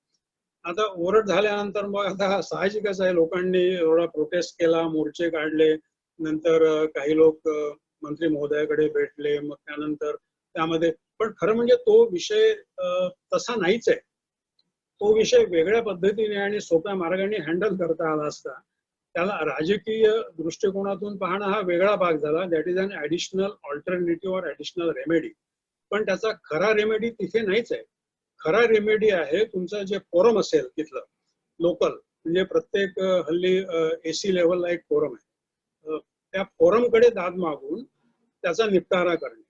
A: आता ओरड झाल्यानंतर मग आता साहजिकच आहे, लोकांनी एवढा प्रोटेस्ट केला, मोर्चे काढले. नंतर काही लोक मंत्री महोदयाकडे भेटले. मग त्यानंतर त्यामध्ये पण खरं म्हणजे तो विषय तसा नाहीच आहे. तो विषय वेगळ्या पद्धतीने आणि सोप्या मार्गाने हँडल करता आला असता. त्याला राजकीय दृष्टिकोनातून पाहणं हा वेगळा भाग झाला. That is an additional alternative or additional remedy. पण त्याचा खरा रेमेडी तिथे नाहीच आहे. खरा रेमेडी आहे तुमचं जे फोरम असेल तिथलं लोकल, म्हणजे प्रत्येक हल्ली एसी लेव्हलला एक फोरम आहे. त्या फोरमकडे दाद मागून त्याचा निपटारा करणे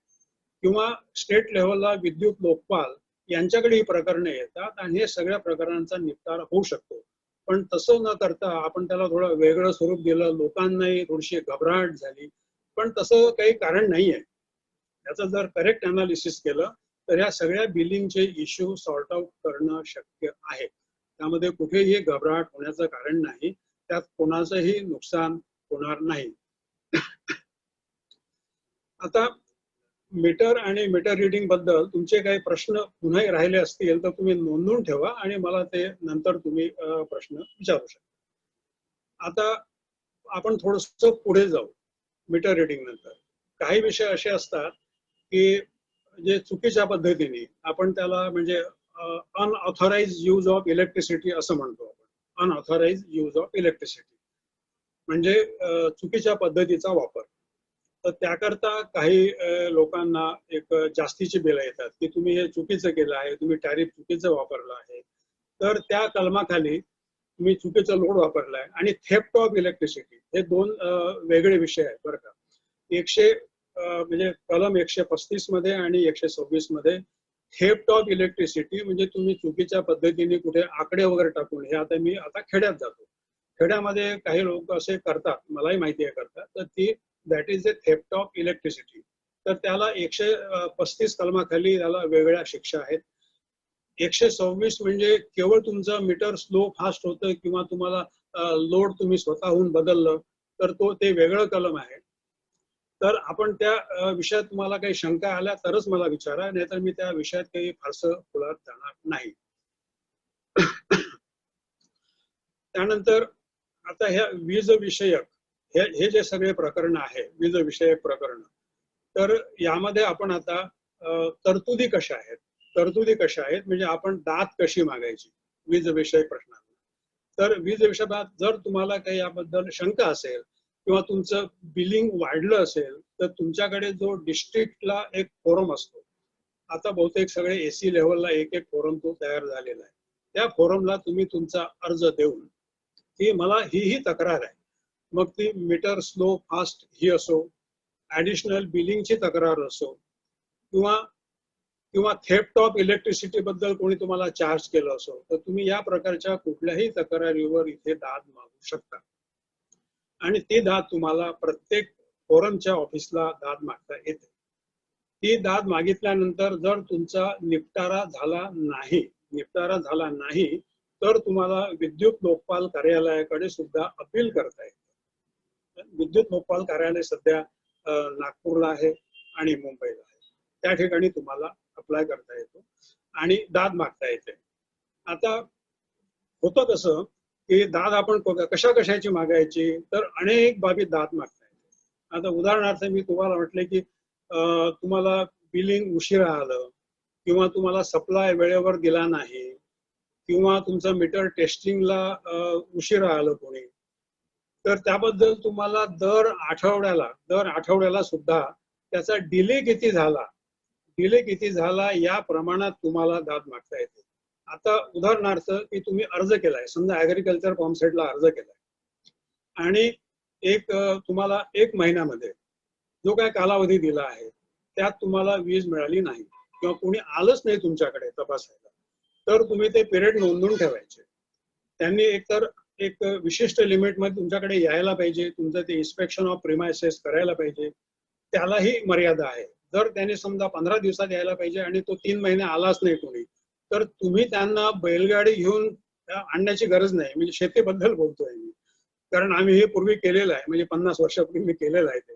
A: किंवा स्टेट लेव्हलला विद्युत लोकपाल यांच्याकडे ही प्रकरणे येतात आणि हे सगळ्या प्रकरणांचा निपटारा होऊ शकतो. पण तसं न करता आपण त्याला थोडं वेगळं स्वरूप दिलं, लोकांनाही थोडीशी घबराहट झाली. पण तसं काही कारण नाही आहे. त्याचं जर करेक्ट अनालिसिस केलं तर या सगळ्या बिलिंगचे इश्यू सॉर्ट आउट करणं शक्य आहे. त्यामध्ये कुठेही घबराहट होण्याचं कारण नाही. त्यात कोणाचंही नुकसान होणार नाही. आता मीटर आणि मीटर रिडिंग बद्दल तुमचे काही प्रश्न पुन्हा राहिले असतील तर तुम्ही नोंदवून ठेवा आणि मला ते नंतर तुम्ही प्रश्न विचारू शकता. आता आपण थोडस पुढे जाऊ. मीटर रिडिंग नंतर काही विषय असे असतात की जे चुकीच्या पद्धतीने आपण त्याला म्हणजे अनऑथराइज यूज ऑफ इलेक्ट्रिसिटी असं म्हणतो आपण. अनऑथराइज यूज ऑफ इलेक्ट्रिसिटी म्हणजे चुकीच्या पद्धतीचा वापर. तर त्याकरता काही लोकांना एक जास्तीची बिलं येतात की तुम्ही हे चुकीचं केलं आहे, तुम्ही टॅरिफ चुकीचं वापरलं आहे. तर त्या कलमाखाली तुम्ही चुकीचं लोड वापरलाय आणि थेफ्ट ऑफ इलेक्ट्रिसिटी हे दोन वेगळे विषय आहेत बरं का. म्हणजे कलम 135 मध्ये आणि 126 मध्ये थेफ्ट ऑफ इलेक्ट्रिसिटी म्हणजे तुम्ही चुकीच्या पद्धतीने कुठे आकडे वगैरे टाकून, हे आता मी खेड्यात जातो. खेड्यामध्ये काही लोक असे करतात, मलाही माहिती आहे करतात. तर ती that is a theft of electricity. तर त्याला 135 कलमाखाली त्याला वेगळ्या शिक्षा आहेत. 126 म्हणजे केवळ तुमचं मीटर स्लो फास्ट होतं किंवा तुम्हाला लोड तुम्ही स्वतःहून बदललं तर ते वेगळं कलम आहे. तर आपण त्या विषयात तुम्हाला काही शंका आल्या तरच मला विचारा, नाहीतर मी त्या विषयात काही फारसं खोलात जाणार नाही. त्यानंतर आता ह्या वीज विषयक हे जे सगळे प्रकरण आहे, वीज विषयक प्रकरण, तर यामध्ये आपण आता तरतुदी कशा आहेत म्हणजे आपण दाद कशी मागायची वीज विषयक प्रश्नांना. तर वीज विषयात जर तुम्हाला काही याबद्दल शंका असेल किंवा तुमचं बिलिंग वाढलं असेल, तर तुमच्याकडे जो डिस्ट्रिक्टला एक फोरम असतो, आता बहुतेक सगळे एसी लेव्हलला एक एक फोरम तो तयार झालेला आहे, त्या फोरमला तुम्ही तुमचा अर्ज देऊन की मला ही तक्रार आहे, मग ती मीटर स्लो फास्ट ही असो, ऍडिशनल बिलिंगची तक्रार असो, किंवा किंवा थेफ्ट ऑफ इलेक्ट्रिसिटी बद्दल कोणी तुम्हाला चार्ज केलं असो, तर तुम्ही या प्रकारच्या कुठल्याही तक्रारीवर इथे दाद मागू शकता. आणि ती दाद तुम्हाला प्रत्येक फोरमच्या ऑफिसला दाद मागता येते. ती दाद मागितल्यानंतर जर तुमचा निपटारा झाला नाही तर तुम्हाला विद्युत लोकपाल कार्यालयाकडे सुद्धा अपील करता येते. विद्युत लोकपाल कार्यालय सध्या नागपूरला आहे आणि मुंबईला आहे, त्या ठिकाणी तुम्हाला अप्लाय करता येतो आणि दाद मागता येते. आता होतं कसं की दाद आपण कशाची मागायची, तर अनेक बाबी दाद मागता येते. आता उदाहरणार्थ मी तुम्हाला म्हटले की तुम्हाला बिलिंग उशिरा आलं, किंवा तुम्हाला सप्लाय वेळेवर दिला नाही, किंवा तुमचं मीटर टेस्टिंगला उशिरा आलं कोणी, तर त्याबद्दल तुम्हाला दर आठवड्याला सुद्धा त्याचा डिले किती झाला या प्रमाणात तुम्हाला दाद मागता येते. आता उदाहरणार्थ की तुम्ही अर्ज केलाय, समजा ऍग्रिकल्चर पंपसेटला अर्ज केलाय आणि तुम्हाला 1 महिन्यामध्ये जो काय कालावधी दिला आहे त्यात तुम्हाला वीज मिळाली नाही किंवा कोणी आलंच नाही तुमच्याकडे तपासायला, तर तुम्ही ते पिरियड नोंदवून ठेवायचे. त्यांनी एक विशिष्ट लिमिटमध्ये तुमच्याकडे यायला पाहिजे, तुमचं ते इन्स्पेक्शन ऑफ प्रिमायसेस करायला पाहिजे, त्यालाही मर्यादा आहे. जर त्यांनी समजा 15 दिवसात यायला पाहिजे आणि तो 3 महिने आलाच नाही कोणी, तर तुम्ही त्यांना बैलगाडी घेऊन आणण्याची गरज नाही. म्हणजे शेतीबद्दल बोलतोय मी, कारण आम्ही हे पूर्वी केलेलं आहे, म्हणजे 50 वर्षापूर्वी मी केलेलं आहे ते.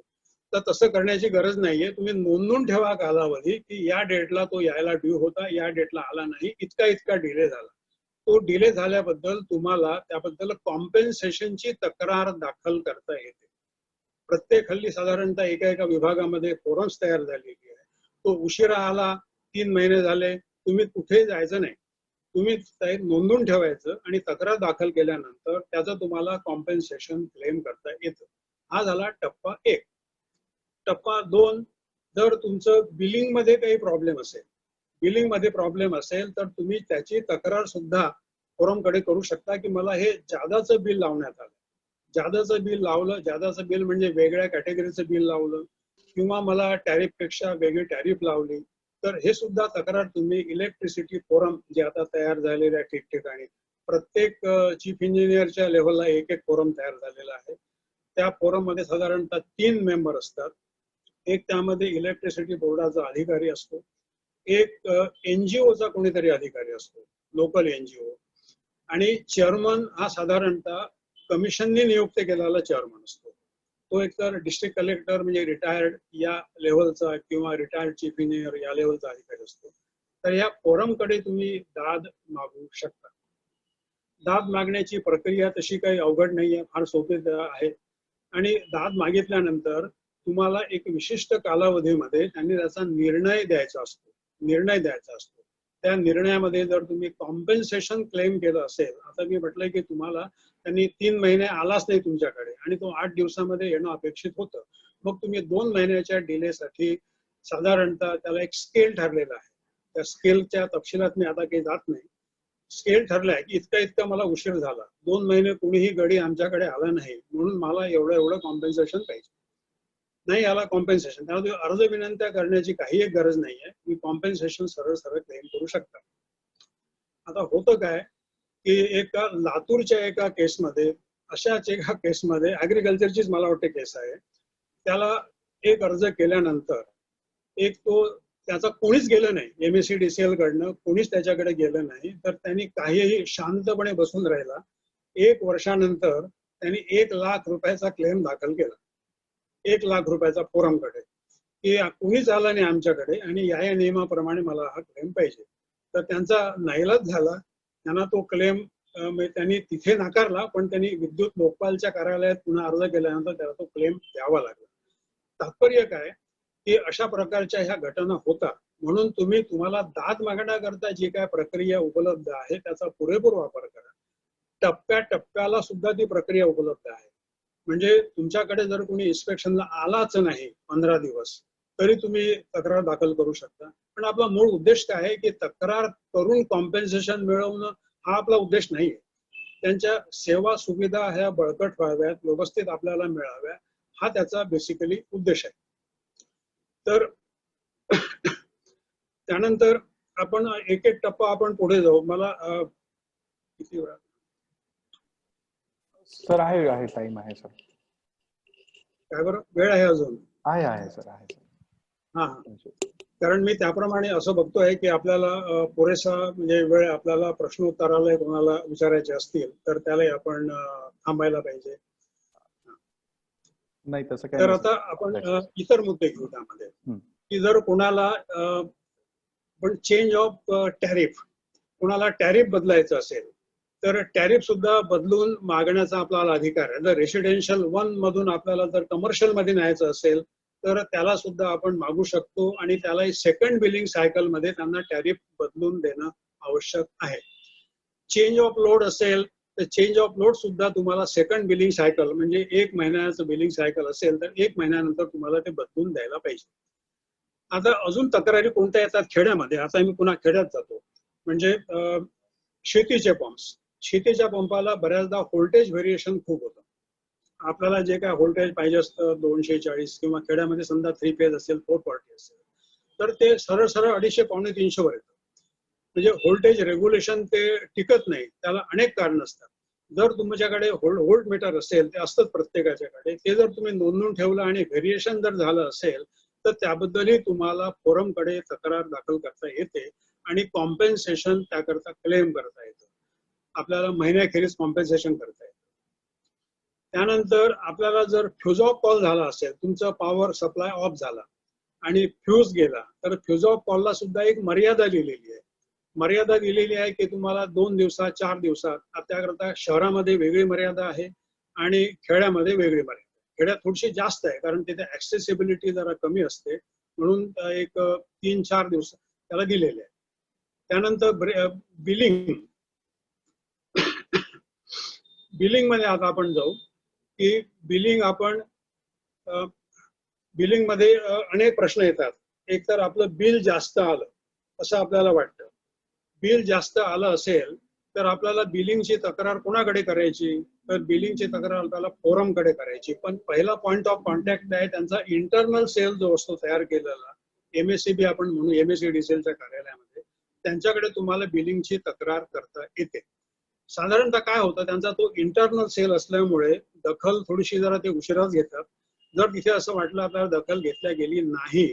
A: तर तसं करण्याची गरज नाहीये. तुम्ही नोंदवून ठेवा कालावधी की या डेटला तो यायला ड्यू होता, या डेटला आला नाही, इतका डिले झाला. तो डिले झाल्याबद्दल तुम्हाला त्याबद्दल कॉम्पेन्सेशनची तक्रार दाखल करता येते. प्रत्येक हल्ली साधारणतः एका विभागामध्ये फोरम्स तयार झालेली आहे. तो उशिरा आला, 3 महिने झाले, तुम्ही कुठे जायचं नाही, तुम्ही नोंदवून ठेवायचं आणि तक्रार दाखल केल्यानंतर त्याचं तुम्हाला कॉम्पेन्सेशन क्लेम करता येतं. हा झाला टप्पा 1. टप्पा 2, जर तुमचं बिलिंग मध्ये काही प्रॉब्लेम असेल तर तुम्ही त्याची तक्रार सुद्धा फोरमकडे करू शकता की मला हे जादाचं बिल लावण्यात आलं. जादाचं बिल म्हणजे वेगळ्या कॅटेगरीचं बिल लावलं, किंवा मला टॅरिफ पेक्षा वेगळी टॅरिफ लावली, तर हे सुद्धा तक्रार तुम्ही इलेक्ट्रिसिटी फोरम जे आता तयार झालेले आहे ठिकठिकाणी, प्रत्येक चीफ इंजिनियरच्या लेव्हलला एक फोरम तयार झालेला आहे. त्या फोरम मध्ये साधारणतः 3 मेंबर असतात. एक त्यामध्ये इलेक्ट्रिसिटी बोर्डाचा अधिकारी असतो, एक एनजीओचा कोणीतरी अधिकारी असतो, लोकल एनजीओ, आणि चेअरमन हा साधारणतः कमिशनने नियुक्त केलेला चेअरमन असतो. तो एकतर डिस्ट्रिक्ट कलेक्टर म्हणजे रिटायर्ड या लेव्हलचा किंवा रिटायर्ड चीफ इंजिनियर या लेव्हलचा अधिकारी असतो. तर या फोरमकडे तुम्ही दाद मागू शकता. दाद मागण्याची प्रक्रिया तशी काही अवघड नाहीये, फार सोपी आहे. आणि दाद मागितल्यानंतर तुम्हाला एक विशिष्ट कालावधीमध्ये त्यांनी त्याचा निर्णय द्यायचा असतो. त्या निर्णयामध्ये जर तुम्ही कॉम्पेन्सेशन क्लेम केलं असेल, आता मी म्हटलंय की तुम्हाला त्यांनी 3 महिने आलाच नाही तुमच्याकडे आणि तो 8 दिवसामध्ये येणं अपेक्षित होतं, मग तुम्ही 2 महिन्याच्या डिलेसाठी साधारणतः त्याला एक स्केल ठरलेला आहे. त्या स्केलच्या तपशिलात मी आता काही जात नाही. स्केल ठरलाय की इतका मला उशीर झाला, 2 महिने कुणीही गडी आमच्याकडे आला नाही, म्हणून मला एवढं कॉम्पेन्सेशन पाहिजे. नाही आला कॉम्पेन्सेशन, त्यामुळे अर्ज विनंत्या करण्याची काही एक गरज नाहीये, मी कॉम्पेन्सेशन सरळ क्लेम करू शकता. आता होतं काय की एका लातूरच्या एका केसमध्ये, अशाच एका केसमध्ये, ऍग्रिकल्चरचीच मला वाटते केस आहे, त्याला एक अर्ज केल्यानंतर त्याचा कोणीच गेलं नाही, MSEDCL कडनं कोणीच त्याच्याकडे गेलं नाही, तर त्यांनी काहीही शांतपणे बसून राहिला. 1 वर्षानंतर त्यांनी 1,00,000 रुपयाचा क्लेम दाखल केला, 1,00,000 रुपयाचा फोरमकडे, की कुणीच आला नाही आमच्याकडे आणि या नियमाप्रमाणे मला हा क्लेम पाहिजे. तर त्यांचा नाईलाज झाला, त्यांना तो क्लेम त्यांनी तिथे नाकारला, पण त्यांनी विद्युत लोकपालच्या कार्यालयात पुन्हा अर्ज केल्यानंतर त्याला तो क्लेम द्यावा लागला. तात्पर्य काय, की अशा प्रकारच्या ह्या घटना होतात. म्हणून तुम्हाला दाद मागण्याकरता जी काय प्रक्रिया उपलब्ध आहे त्याचा पुरेपूर वापर करा. टप्प्याटप्प्याला सुद्धा ती प्रक्रिया उपलब्ध आहे. म्हणजे तुमच्याकडे जर कोणी इन्स्पेक्शनला आलाच नाही 15 दिवस, तरी तुम्ही तक्रार दाखल करू शकता. पण आपला मूळ उद्देश काय आहे, की तक्रार करून कॉम्पेन्सेशन मिळवणं हा आपला उद्देश नाहीये. त्यांच्या सेवा सुविधा ह्या बळकट व्हाव्यात, व्यवस्थित आपल्याला मिळाव्या, हा त्याचा बेसिकली उद्देश आहे. तर त्यानंतर आपण एक एक टप्पा आपण पुढे जाऊ. मला किती वेळा
B: सर आहे टाइम आहे सर.
A: काय बरं वेळ आहे अजून?
B: आहे सर आहे.
A: हा, कारण मी त्याप्रमाणे असं बघतोय की आपल्याला पुरेसा म्हणजे वेळ आपल्याला प्रश्नोत्तराला कोणाला विचारायचे असतील तर त्यालाही आपण थांबायला पाहिजे.
B: नाही तसं काय.
A: तर आता आपण इतर मुद्दे घेऊ त्यामध्ये, की जर कोणाला पण चेंज ऑफ टॅरिफ, कोणाला टॅरिफ बदलायचं असेल तर टॅरिफ सुद्धा बदलून मागण्याचा आपल्याला अधिकार आहे. जर रेसिडेन्शियल 1 मधून आपल्याला जर कमर्शियल मध्ये न्यायचं असेल तर त्याला सुद्धा आपण मागू शकतो आणि त्यालाही सेकंड बिलिंग सायकल मध्ये त्यांना टॅरिफ बदलून देणं आवश्यक आहे. चेंज ऑफ लोड असेल तर चेंज ऑफ लोड सुद्धा तुम्हाला सेकंड बिलिंग सायकल म्हणजे 1 महिन्याचं बिलिंग सायकल असेल तर 1 महिन्यानंतर तुम्हाला ते बदलून द्यायला पाहिजे. आता अजून तक्रारी कोणत्या येतात खेड्यामध्ये, आता मी पुन्हा खेड्यात जातो. म्हणजे शेतीचे पंप्स, शेतीच्या पंपाला बऱ्याचदा व्होल्टेज व्हेरिएशन खूप होतं. आपल्याला जे काय व्होल्टेज पाहिजे असतं 240 किंवा खेड्यामध्ये समजा 3 फेज असेल 440 असेल तर ते सरळ सरळ 250-300 वर येतं. म्हणजे व्होल्टेज रेग्युलेशन ते टिकत नाही, त्याला अनेक कारण असतात. जर तुमच्याकडे व्होल्ट मीटर असेल, ते असतं प्रत्येकाच्याकडे, ते जर तुम्ही नोंदवून ठेवलं आणि व्हेरिएशन जर झालं असेल तर त्याबद्दलही तुम्हाला फोरमकडे तक्रार दाखल करता येते आणि कॉम्पेन्सेशन त्याकरता क्लेम करता येतं. आपल्याला महिन्याखेरीज कॉम्पेन्सेशन करता येतं. त्यानंतर आपल्याला जर फ्यूज ऑफ कॉल झाला असेल, तुमचा पॉवर सप्लाय ऑफ झाला आणि फ्यूज गेला तर फ्यूज ऑफ कॉलला सुद्धा एक मर्यादा दिलेली आहे. मर्यादा दिलेली आहे की तुम्हाला 2 दिवसात 4 दिवसात. त्याकरता शहरामध्ये वेगळी मर्यादा आहे आणि खेड्यामध्ये वेगळी मर्यादा. खेड्यात थोडीशी जास्त आहे कारण तिथे ऍक्सेसिबिलिटी जरा कमी असते, म्हणून एक 3-4 दिवस त्याला दिलेले आहे. त्यानंतर बिलिंग, बिलिंग मध्ये आता आपण जाऊ की बिलिंग आपण बिलिंग मध्ये अनेक प्रश्न येतात. एक तर आपलं बिल जास्त आलं असं आपल्याला वाटतं. बिल जास्त आलं असेल तर आपल्याला बिलिंगची तक्रार कोणाकडे करायची, तर बिलिंगची तक्रार आपल्याला फोरमकडे करायची. पण पहिला पॉइंट ऑफ कॉन्टॅक्ट आहे त्यांचा इंटरनल सेल जो असतो तयार केलेला, MSCB आपण म्हणू, MSEDCL कार्यालयामध्ये, त्यांच्याकडे तुम्हाला बिलिंगची तक्रार करता येते. साधारणतः काय होतं, त्यांचा तो इंटरनल सेल असल्यामुळे दखल थोडीशी जरा ते उशिराच घेतात. जर तिथे असं वाटलं आपल्याला दखल घेतल्या गेली नाही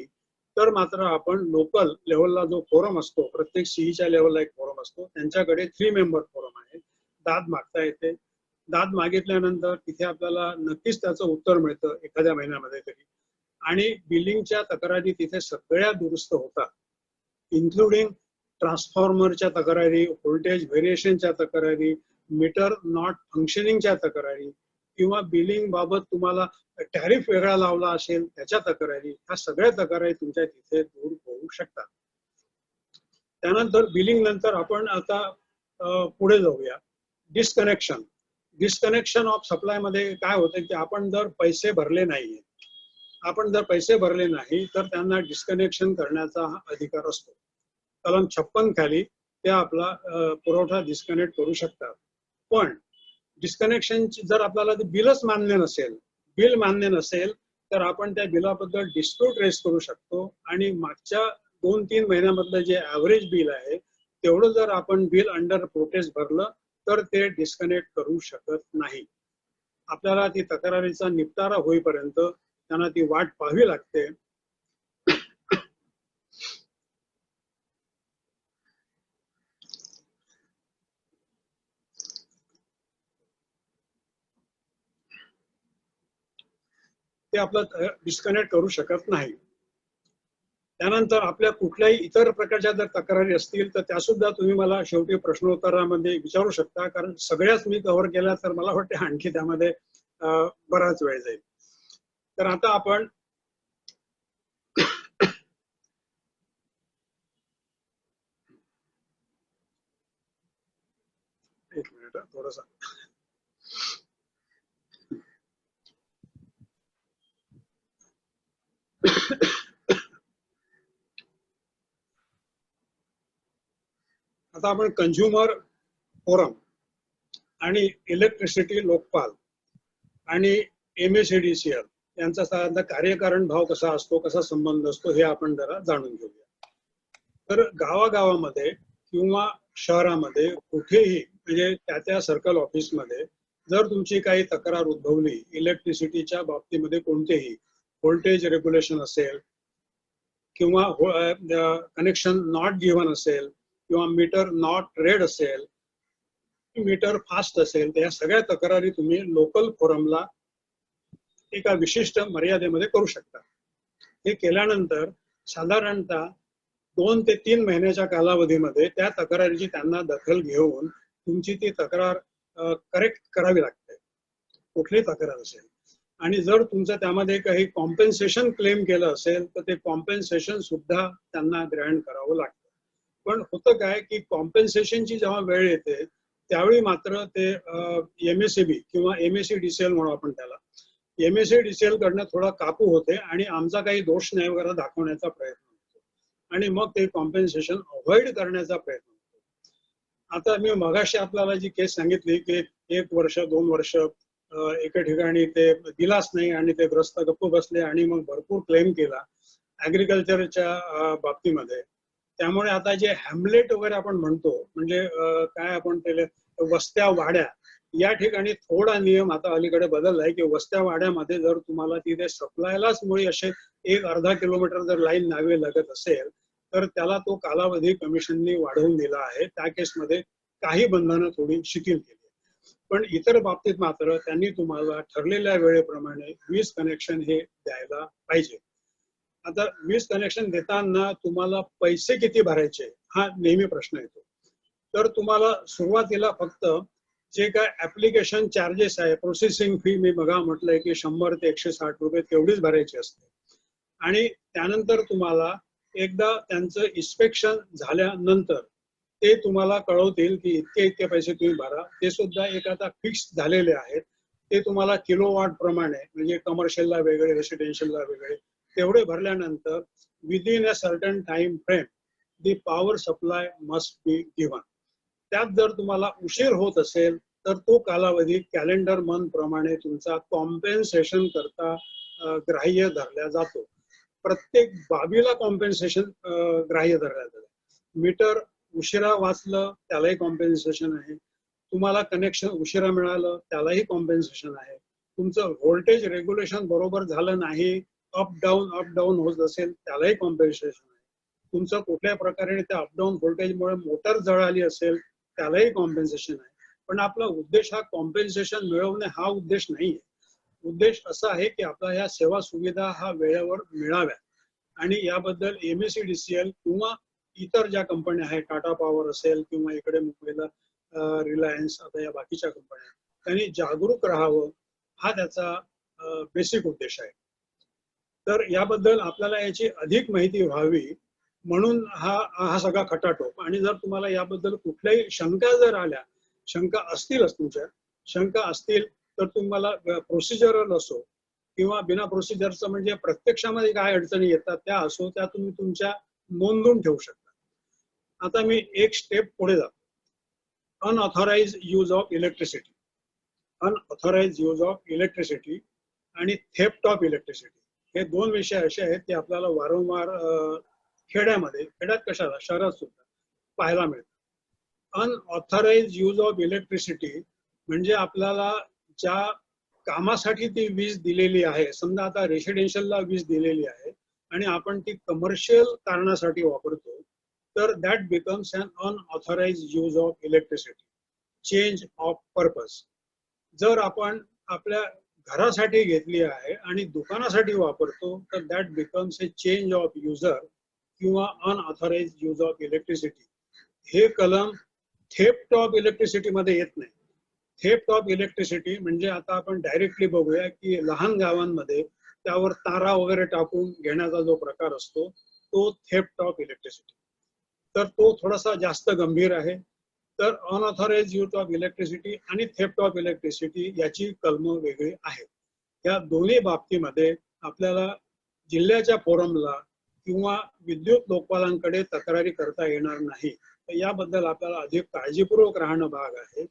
A: तर मात्र आपण लोकल लेवलला जो फोरम असतो, प्रत्येक सीईच्या लेवलला एक फोरम असतो, त्यांच्याकडे 3 मेंबर फोरम आहे, दाद मागता येते. दाद मागितल्यानंतर तिथे आपल्याला नक्कीच त्याचं उत्तर मिळतं एखाद्या महिन्यामध्ये तरी. आणि बिलिंगच्या तक्रारी तिथे सगळ्या दुरुस्त होतात, इन्क्लुडिंग ट्रान्सफॉर्मरच्या तक्रारी, व्होल्टेज व्हेरिएशनच्या तक्रारी, मीटर नॉट फंक्शनिंगच्या तक्रारी किंवा बिलिंग बाबत तुम्हाला टॅरिफ वेगळा लावला असेल त्याच्या तक्रारी, ह्या सगळ्या तक्रारी तुमच्या तिथे दूर होऊ शकतात. त्यानंतर बिलिंग नंतर आपण आता पुढे जाऊया. डिस्कनेक्शन. डिस्कनेक्शन ऑफ सप्लाय मध्ये काय होतं की आपण जर पैसे भरले नाही तर त्यांना डिस्कनेक्शन करण्याचा हा अधिकार असतो. कलम 56 खाली ते आपला पुरवठा डिस्कनेक्ट करू शकतात. पण डिस्कनेक्शनची जर आपल्याला बिलच मान्य नसेल तर आपण त्या बिलाबद्दल डिस्प्यूट रेस करू शकतो आणि मागच्या 2-3 महिन्यामधलं जे ऍव्हरेज बिल आहे तेवढं जर आपण बिल अंडर प्रोटेस्ट भरलं तर ते डिस्कनेक्ट करू शकत नाही. आपल्याला ती तक्रारीचा निपटारा होईपर्यंत त्यांना ती वाट पाहावी लागते. ते आपलं डिस्कनेक्ट करू शकत नाही. त्यानंतर आपल्या कुठल्याही इतर प्रकारच्या जर तक्रारी असतील तर त्या सुद्धा तुम्ही मला शेवटी प्रश्नोत्तरामध्ये विचारू शकता, कारण सगळ्याच मी कव्हर केल्या तर मला वाटते आणखी त्यामध्ये बराच वेळ जाईल. तर आता आपण एक मिनिट थोडंसं आता आपण कंझ्युमर फोरम आणि इलेक्ट्रिसिटी लोकपाल आणि MSEDCL यांचा साधारण कार्यकारण भाव कसा असतो, कसा संबंध असतो हे आपण जरा जाणून घेऊया. तर गावागावामध्ये किंवा शहरामध्ये कुठेही म्हणजे त्या सर्कल ऑफिसमध्ये जर तुमची काही तक्रार उद्भवली इलेक्ट्रिसिटीच्या बाबतीमध्ये, कोणतेही व्होल्टेज रेग्युलेशन असेल किंवा कनेक्शन नॉट गिव्हन असेल किंवा मीटर नॉट रेड असेल, मीटर फास्ट असेल, तर या सगळ्या तक्रारी तुम्ही लोकल फोरमला एका विशिष्ट मर्यादेमध्ये करू शकता. हे केल्यानंतर साधारणतः 2 ते 3 महिन्याच्या कालावधीमध्ये त्या तक्रारीची त्यांना दखल घेऊन तुमची ती तक्रार करेक्ट करावी लागते, कुठलीही तक्रार असेल. आणि जर तुमचं त्यामध्ये काही कॉम्पेन्सेशन क्लेम केलं असेल तर ते कॉम्पेन्सेशन सुद्धा त्यांना ग्रँट करावं लागतं. पण होतं काय की कॉम्पेन्सेशनची जेव्हा वेळ येते त्यावेळी मात्र ते MSEB किंवा MSEDCL म्हणू आपण त्याला, MSEDCL कडनं थोडा कापू होते आणि आमचा काही दोष नाही वगैरे दाखवण्याचा प्रयत्न होतो आणि मग ते कॉम्पेन्सेशन अवॉइड करण्याचा प्रयत्न होतो. आता मी मगाशी आपल्याला जी केस सांगितली की 1 वर्ष 2 वर्ष एका ठिकाणी ते दिलाच नाही आणि ते ग्रस्त गप्प बसले आणि मग भरपूर क्लेम केला ऍग्रिकल्चरच्या बाबतीमध्ये. त्यामुळे आता जे हॅमलेट वगैरे आपण म्हणतो, म्हणजे काय आपण त्याला वस्त्या वाड्या, या ठिकाणी थोडा नियम आता अलीकडे बदललाय की वस्त्या वाड्यामध्ये जर तुम्हाला तिथे सप्लायलाच मुळे असे 1-अर्धा किलोमीटर जर लाईन न्यावी लागत असेल तर त्याला तो कालावधी कमिशननी वाढवून दिला आहे. त्या केसमध्ये काही बंधनं थोडी शिथिल केली. पण इतर बाबतीत मात्र त्यांनी तुम्हाला ठरलेल्या वेळेप्रमाणे वीज कनेक्शन हे द्यायला पाहिजे. आता वीज कनेक्शन देताना तुम्हाला पैसे किती भरायचे हा नेहमी प्रश्न येतो. तर तुम्हाला सुरुवातीला फक्त जे काय ऍप्लिकेशन चार्जेस आहे, प्रोसेसिंग फी मी बघा म्हटलंय की 100 ते 160 रुपये तेवढीच भरायची असते. आणि त्यानंतर तुम्हाला एकदा त्यांचं इन्स्पेक्शन झाल्यानंतर ते तुम्हाला कळवतील की इतके इतके पैसे तुम्ही भरा. ते सुद्धा एक आता फिक्स झालेले आहेत. ते तुम्हाला किलोवॉट प्रमाणे, म्हणजे कमर्शियलला वेगळे रेसिडेन्शियलला वेगळे, तेवढे भरल्यानंतर within a certain time frame the power supply must be given. त्यात जर तुम्हाला उशीर होत असेल तर तो कालावधी कॅलेंडर मंथ प्रमाणे तुमचा कॉम्पेन्सेशन करता ग्राह्य धरला जातो. प्रत्येक बाबीला कॉम्पेन्सेशन ग्राह्य धरला जातं. मीटर उशिरा वाचलं त्यालाही कॉम्पेन्सेशन आहे, तुम्हाला कनेक्शन उशिरा मिळालं त्यालाही कॉम्पेन्सेशन आहे, तुमचं व्होल्टेज रेग्युलेशन बरोबर झालं नाही, अप डाऊन होत असेल त्यालाही कॉम्पेन्सेशन आहे, तुमचं कुठल्या प्रकारे त्या अपडाऊन व्होल्टेजमुळे मोटर जळाली असेल त्यालाही कॉम्पेन्सेशन आहे. पण आपला उद्देश हा कॉम्पेन्सेशन मिळवणे हा उद्देश नाहीये. उद्देश असा आहे की आपल्या ह्या सेवा सुविधा हा वेळेवर मिळाव्या आणि याबद्दल MSEDCL किंवा इतर ज्या कंपन्या आहेत, टाटा पॉवर असेल किंवा इकडे मुंबईला रिलायन्स, आता या बाकीच्या कंपन्या, त्यांनी जागरूक राहावं हा त्याचा बेसिक उद्देश आहे. तर याबद्दल आपल्याला याची अधिक माहिती व्हावी म्हणून हा सगळा खटाटोप. आणि जर तुम्हाला याबद्दल कुठल्याही शंका जर आल्या, शंका असतीलच तुमच्या, शंका असतील तर तुम्हाला प्रोसिजरल असो किंवा बिना प्रोसिजरचं म्हणजे प्रत्यक्षामध्ये काय अडचणी येतात त्या असो, त्या तुम्ही तुमच्या नोंदवून ठेवू शकता. आता मी एक स्टेप पुढे जातो. Unauthorise use of electricity, unauthorise use of electricity आणि थेफ्ट ऑफ इलेक्ट्रिसिटी, हे 2 विषय असे आहेत ते आपल्याला वारंवार खेड्यात कशाला, शहरात सुद्धा पाहायला मिळतं. अनऑथराइज यूज ऑफ इलेक्ट्रिसिटी म्हणजे आपल्याला ज्या कामासाठी ती वीज दिलेली आहे, समजा आता रेसिडेन्शियलला वीज दिलेली आहे आणि आपण ती कमर्शियल कारणासाठी वापरतो, तर that becomes an unauthorise use of electricity, change of purpose. जर आपण आपल्या घरासाठी घेतली आहे आणि दुकानासाठी वापरतो तर that becomes a change of user किंवा अनऑथराइज यूज ऑफ इलेक्ट्रिसिटी. हे कलम थेफ्ट ऑफ इलेक्ट्रिसिटी मध्ये येत नाही. थेफ्ट ऑफ इलेक्ट्रिसिटी म्हणजे आता आपण डायरेक्टली बघूया की लहान गावांमध्ये त्यावर तारा वगैरे टाकून घेण्याचा जो प्रकार असतो तो थेफ्ट ऑफ इलेक्ट्रिसिटी. तर तो थोडासा जास्त गंभीर आहे. तर अनऑथराइज यूज ऑफ इलेक्ट्रिसिटी आणि थेफ्ट ऑफ इलेक्ट्रिसिटी याची कलम वेगळी आहेत. या दोन्ही बाबतीमध्ये आपल्याला जिल्ह्याच्या फोरमला किंवा विद्युत लोकपालांकडे तक्रारी करता येणार नाही. तर याबद्दल आपल्याला अधिक काळजीपूर्वक राहणं भाग आहे.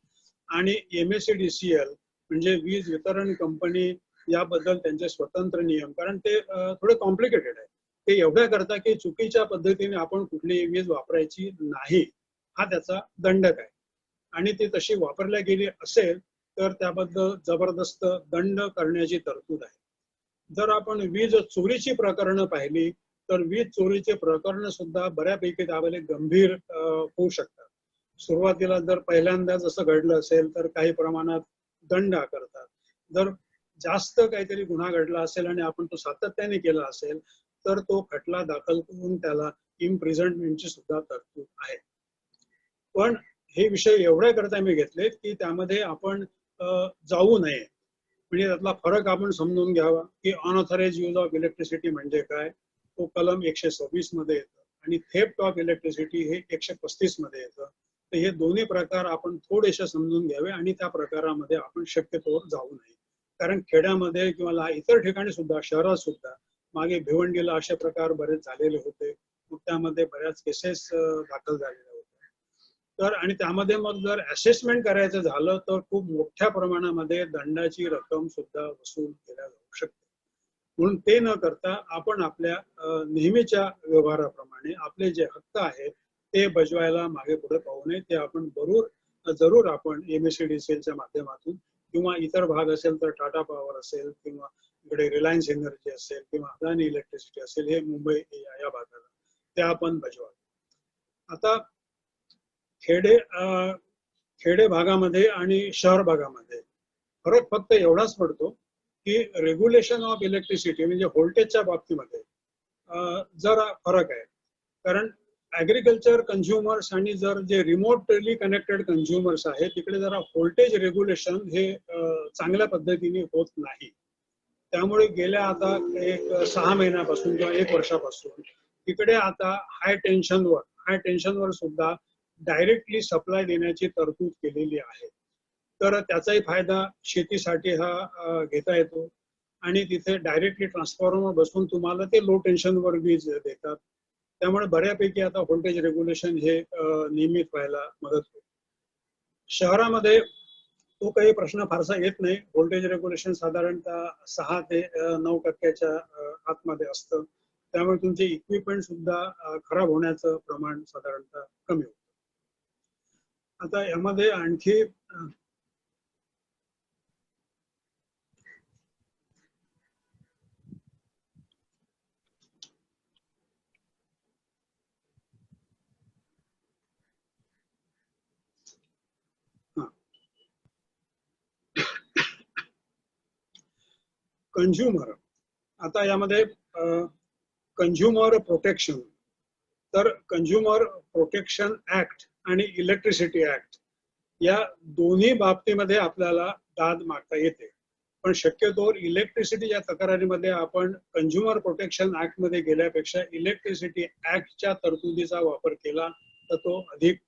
A: आणि MSEDCL म्हणजे वीज वितरण कंपनी याबद्दल त्यांचे स्वतंत्र नियम, कारण ते थोडे कॉम्प्लिकेटेड आहे. ते एवढ्या करता की चुकीच्या पद्धतीने आपण कुठलीही वीज वापरायची नाही, हा त्याचा दंडक आहे. आणि ती तशी वापरल्या गेली असेल तर त्याबद्दल जबरदस्त दंड करण्याची तरतूद आहे. जर आपण वीज चोरीची प्रकरणं पाहिली तर वीज चोरीचे प्रकरण सुद्धा बऱ्यापैकी त्यावेळेला गंभीर होऊ शकतात. सुरुवातीला जर पहिल्यांदा जसं घडलं असेल तर काही प्रमाणात दंड आकारतात. जर जास्त काहीतरी गुन्हा घडला असेल आणि आपण तो सातत्याने केला असेल तर तो खटला दाखल करून त्याला इम्प्रिझनमेंटची सुद्धा तरतूद आहे. पण हे विषय एवढ्या करता मी घेतलेत की त्यामध्ये आपण जाऊ नये. म्हणजे त्यातला फरक आपण समजून घ्यावा की अनऑथराइज यूज ऑफ इलेक्ट्रिसिटी म्हणजे काय, तो कलम 126 मध्ये येतं आणि थेफ्ट ऑफ इलेक्ट्रिसिटी हे 135 मध्ये येतं. तर हे दोन्ही प्रकार आपण थोडेसे समजून घ्यावे आणि त्या प्रकारामध्ये आपण शक्यतोवर जाऊ नये. कारण खेड्यामध्ये किंवा इतर ठिकाणी सुद्धा, शहरात सुद्धा मागे भिवंडीला असे प्रकार बरेच झालेले होते. मग त्यामध्ये बऱ्याच केसेस दाखल झालेल्या होत्या. तर आणि त्यामध्ये मग जर असेसमेंट करायचं झालं तर खूप मोठ्या प्रमाणामध्ये दंडाची रक्कम सुद्धा वसूल केल्या जाऊ शकते. म्हणून ते न करता आपण आपल्या नेहमीच्या व्यवहाराप्रमाणे आपले जे हक्क आहेत ते बजवायला मागे पुढे पाहू नये. ते आपण जरूर आपण MSEDCLच्या माध्यमातून किंवा इतर भाग असेल तर टाटा पॉवर असेल किंवा इकडे रिलायन्स एनर्जी असेल किंवा अदानी इलेक्ट्रिसिटी असेल, हे मुंबई या भागाला, ते आपण बजवा. आता खेडे भागामध्ये आणि शहर भागामध्ये फरक फक्त एवढाच पडतो की रेग्युलेशन ऑफ इलेक्ट्रिसिटी म्हणजे व्होल्टेजच्या बाबतीमध्ये जरा फरक आहे. कारण ऍग्रिकल्चर कंझ्युमर्स आणि जर जे रिमोटली कनेक्टेड कंझ्युमर्स आहेत तिकडे जरा व्होल्टेज रेग्युलेशन हे चांगल्या पद्धतीने होत नाही. त्यामुळे गेल्या आता एक 6 महिन्यापासून किंवा 1 वर्षापासून तिकडे आता हाय टेन्शनवर सुद्धा डायरेक्टली सप्लाय देण्याची तरतूद केलेली आहे. तर त्याचाही फायदा शेतीसाठी हा घेता येतो आणि तिथे डायरेक्टली ट्रान्सफॉर्मर बसून तुम्हाला ते लो टेन्शनवर वीज देतात. त्यामुळे बऱ्यापैकी आता व्होल्टेज रेग्युलेशन हे नियमित व्हायला मदत होते. शहरामध्ये तो काही प्रश्न फारसा येत नाही. व्होल्टेज रेग्युलेशन साधारणतः 6 ते 9% आतमध्ये असतं. त्यामुळे तुमचे इक्विपमेंट सुद्धा खराब होण्याचं प्रमाण साधारणतः कमी होतं. आता यामध्ये आणखी कंझ्युमर, आता यामध्ये कंझ्युमर प्रोटेक्शन, तर कंझ्युमर प्रोटेक्शन ऍक्ट आणि इलेक्ट्रिसिटी ऍक्ट या दोन्ही बाबतीमध्ये आपल्याला दाद मागता येते. पण शक्यतो इलेक्ट्रिसिटीच्या तक्रारीमध्ये आपण कंझ्युमर प्रोटेक्शन ऍक्ट मध्ये गेल्यापेक्षा इलेक्ट्रिसिटी ऍक्टच्या तरतुदीचा वापर केला तर तो अधिक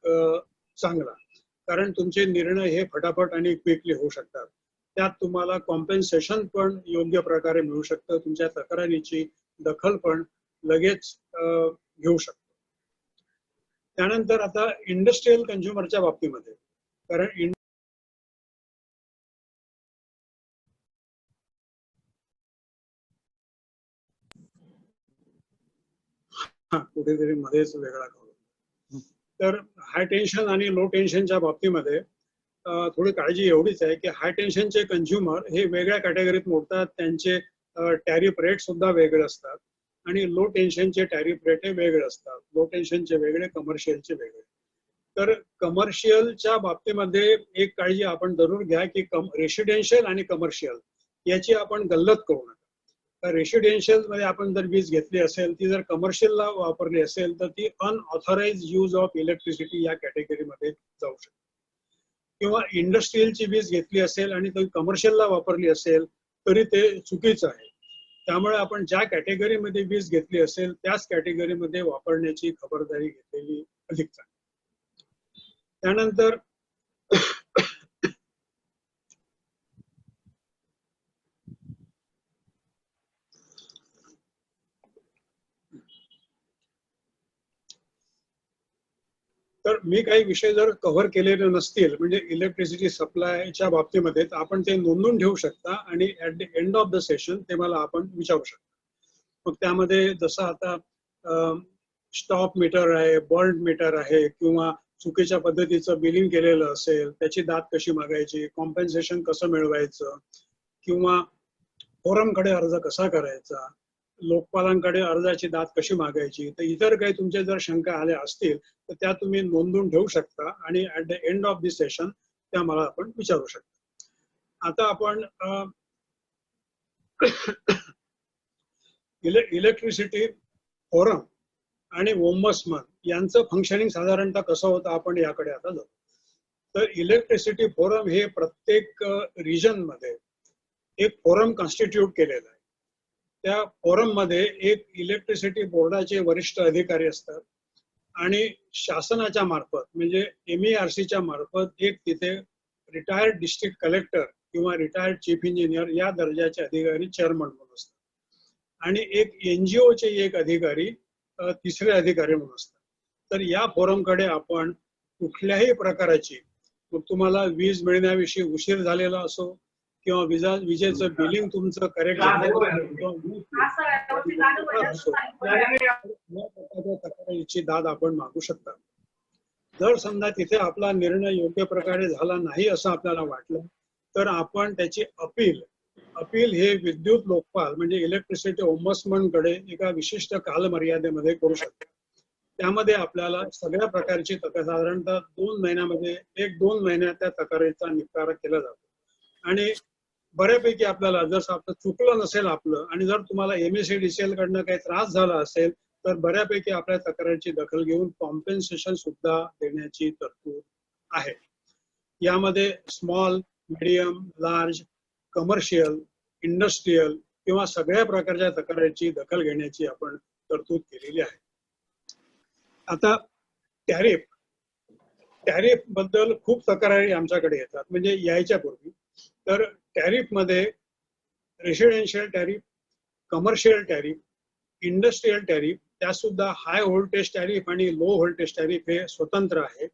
A: चांगला. कारण तुमचे निर्णय हे फटाफट आणि क्विकली होऊ शकतात. त्यात तुम्हाला कॉम्पेन्सेशन पण योग्य प्रकारे मिळू शकतं. तुमच्या तक्रारीची दखल पण लगेच घेऊ शकतो. त्यानंतर आता इंडस्ट्रियल कंझ्युमरच्या बाबतीमध्ये, कारण कुठेतरी मध्येच वेगळा करू. तर हाय टेन्शन आणि लो टेन्शनच्या बाबतीमध्ये थोडी काळजी एवढीच आहे की हाय टेन्शनचे कंझ्युमर हे वेगळ्या कॅटेगरीत मोडतात. त्यांचे टॅरिफ रेट सुद्धा वेगळे असतात आणि लो टेन्शनचे टॅरिफ रेट हे वेगळे असतात. लो टेन्शनचे वेगळे, कमर्शियलचे वेगळे. तर कमर्शियलच्या बाबतीमध्ये एक काळजी आपण जरूर घ्या की रेसिडेन्शियल आणि कमर्शियल याची आपण गल्लत करू नका. रेसिडेन्शियल मध्ये आपण जर वीज घेतली असेल, ती जर कमर्शियलला वापरली असेल तर ती अनऑथराइज यूज ऑफ इलेक्ट्रिसिटी या कॅटेगरीमध्ये जाऊ शकते. किंवा इंडस्ट्रीयलची वीज घेतली असेल आणि ती कमर्शियलला वापरली असेल तरी ते चुकीचं आहे. त्यामुळे आपण ज्या कॅटेगरीमध्ये वीज घेतली असेल त्याच कॅटेगरीमध्ये वापरण्याची खबरदारी घेतलेली अधिक चांगली. त्यानंतर तर मी काही विषय जर कव्हर केलेले नसतील म्हणजे इलेक्ट्रिसिटी सप्लायच्या बाबतीमध्ये तर आपण ते नोंदवून ठेवू शकता आणि at the end of the session ते मला आपण विचारू शकता. मग त्यामध्ये जसं आता स्टॉप मीटर आहे, बर्न मीटर आहे किंवा चुकीच्या पद्धतीचं बिलिंग केलेलं असेल त्याची दाद कशी मागायची, कॉम्पेन्सेशन कसं मिळवायचं किंवा फोरमकडे अर्ज कसा करायचा, लोकपालांकडे अर्जाची दाद कशी मागायची, तर इतर काही तुमच्या जर शंका आल्या असतील तर त्या तुम्ही नोंदवून ठेवू शकता आणि at the end of the session त्या मला आपण विचारू शकता. आता आपण इलेक्ट्रिसिटी फोरम आणि ओम्बड्समन यांचं फंक्शनिंग साधारणतः कसं होतं आपण याकडे आता जाऊ. तर इलेक्ट्रिसिटी फोरम हे प्रत्येक रिजन मध्ये एक फोरम कॉन्स्टिट्यूट केलेलं आहे. त्या फोरम मध्ये एक इलेक्ट्रिसिटी बोर्डाचे वरिष्ठ अधिकारी असतात आणि शासनाच्या मार्फत म्हणजे MERCच्या मार्फत एक तिथे रिटायर्ड डिस्ट्रिक्ट कलेक्टर किंवा रिटायर्ड चीफ इंजिनियर या दर्जाचे अधिकारी चेअरमन म्हणून असतात आणि एक NGOचे एक अधिकारी तिसरे अधिकारी म्हणून असतात. तर या फोरमकडे आपण कुठल्याही प्रकाराची, मग तुम्हाला वीज मिळण्याविषयी उशीर झालेला असो किंवा विजेचं बिलिंग तुमचं करेक्ट तक्रारीची दाद आपण मागू शकता. जर समजा तिथे आपला निर्णय योग्य प्रकारे झाला नाही असं आपल्याला वाटलं तर आपण त्याची अपील हे विद्युत लोकपाल म्हणजे इलेक्ट्रिसिटी ओम्बड्समन कडे एका विशिष्ट कालमर्यादेमध्ये करू शकतो. त्यामध्ये आपल्याला सगळ्या प्रकारची साधारणतः 2 महिन्यामध्ये 1-2 महिन्यात त्या तक्रारीचा निपटारा केला जातो आणि बऱ्यापैकी आपल्याला जर आपलं चुकलं नसेल आपलं आणि जर तुम्हाला MSEDCL कडनं काही त्रास झाला असेल तर बऱ्यापैकी आपल्या तक्रारीची दखल घेऊन कॉम्पेन्सेशन सुद्धा देण्याची तरतूद आहे. यामध्ये small, medium, large, commercial, industrial किंवा सगळ्या प्रकारच्या तक्रारीची दखल घेण्याची आपण तरतूद केलेली आहे. आता टॅरिफ बद्दल खूप तक्रारी आमच्याकडे येतात म्हणजे यायच्या पूर्वी. तर टॅरिफ मध्ये residential tariff, commercial tariff, industrial tariff, त्या सुद्धा हाय व्होल्टेज टॅरिफ आणि लो व्होल्टेज टॅरिफ हे स्वतंत्र आहे.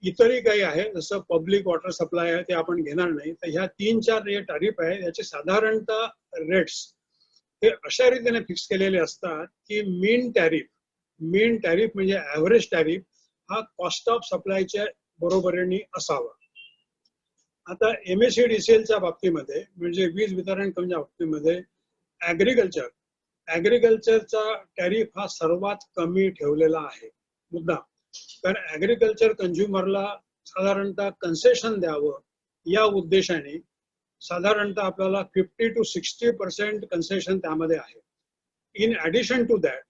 A: इतरही काही आहे जसं पब्लिक वॉटर सप्लाय आहे ते आपण घेणार नाही. तर ह्या 3-4 जे टॅरिफ आहे याचे साधारणतः रेट्स हे अशा रीतीने फिक्स केलेले असतात की मीन टॅरिफ म्हणजे ऍव्हरेज टॅरिफ हा कॉस्ट ऑफ सप्लायच्या बरोबरीने असावा. आता MSEDCLच्या बाबतीमध्ये म्हणजे वीज वितरण कंपनीच्या बाबतीमध्ये ऍग्रिकल्चरचा टॅरिफ हा सर्वात कमी ठेवलेला आहे मुद्दा. कारण ऍग्रिकल्चर कंझ्युमरला साधारणतः कन्सेशन द्यावं या उद्देशाने साधारणतः आपल्याला 50 to 60% कन्सेशन त्यामध्ये आहे. इन ऍडिशन टू दॅट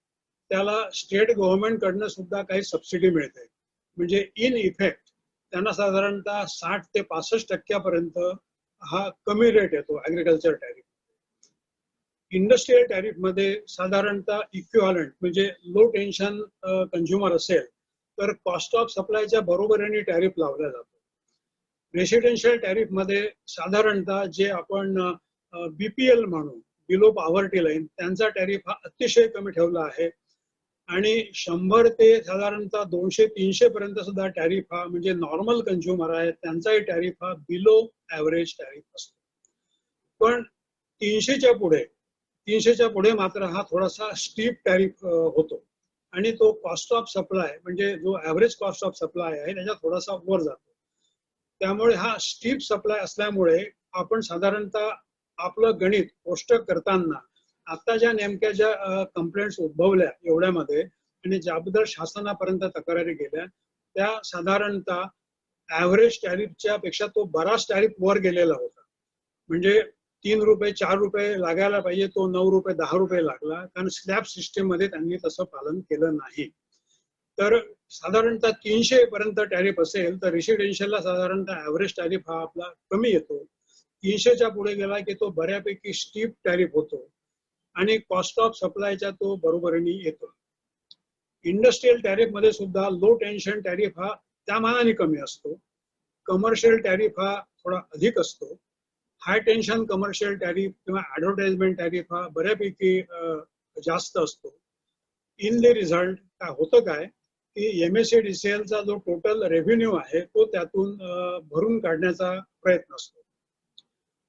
A: त्याला स्टेट गव्हर्नमेंट कडनं सुद्धा काही सबसिडी मिळते. म्हणजे इन इफेक्ट त्यांना साधारणतः 60 ते 65% हा कमी रेट येतो ऍग्रिकल्चर टॅरिफ. इंडस्ट्रीयल टॅरिफ मध्ये साधारणतः इक्विव्हॅलंट म्हणजे लो टेन्शन कंझ्युमर असेल तर कॉस्ट ऑफ सप्लायच्या बरोबरीने टॅरिफ लावला जातो. रेसिडेन्शियल टॅरिफ मध्ये साधारणतः जे आपण BPL म्हणू, बिलो पॉवर्टी लाईन, त्यांचा टॅरिफ हा अतिशय कमी ठेवला आहे आणि 100 ते साधारणतः 200-300 पर्यंत सुद्धा टॅरिफ हा म्हणजे नॉर्मल कंझ्युमर आहे त्यांचाही टॅरिफ हा बिलो ऍव्हरेज टॅरिफ असतो. पण 300च्या पुढे मात्र हा थोडासा स्टीप टॅरिफ होतो आणि तो कॉस्ट ऑफ सप्लाय म्हणजे जो ऍव्हरेज कॉस्ट ऑफ सप्लाय आहे त्याच्या थोडासा वर जातो. त्यामुळे हा स्टीप सप्लाय असल्यामुळे आपण साधारणतः आपलं गणित कोष्टक करताना आता ज्या नेमक्या ज्या कंप्लेंट्स उद्भवल्या एवढ्यामध्ये आणि ज्याबद्दल शासनापर्यंत तक्रारी गेल्या त्या साधारणतः ऍव्हरेज टॅरिफच्या पेक्षा तो बराच टॅरिफ वर गेलेला होता. म्हणजे ₹3 ₹4 लागायला पाहिजे तो ₹9 ₹10 लागला, कारण स्लॅब सिस्टीम मध्ये त्यांनी तसं पालन केलं नाही. तर साधारणतः 300 पर्यंत टॅरिफ असेल तर रेसिडेन्शियलला साधारणतः ऍव्हरेज टॅरिफ हा आपला कमी येतो. 300च्या पुढे गेला की तो बऱ्यापैकी स्टीप टॅरिफ होतो आणि कॉस्ट ऑफ सप्लायच्या तो बरोबरीने येतो. इंडस्ट्रियल टॅरिफ मध्ये सुद्धा लो टेन्शन टॅरिफ हा त्या मानाने कमी असतो. कमर्शियल टॅरिफ हा थोडा अधिक असतो. हाय टेन्शन कमर्शियल टॅरिफ किंवा ऍडव्हर्टाइजमेंट टॅरिफ हा बऱ्यापैकी जास्त असतो. इन द रिझल्ट काय होतं काय की MSEDCLचा जो टोटल रेव्हेन्यू आहे तो त्यातून भरून काढण्याचा प्रयत्न असतो.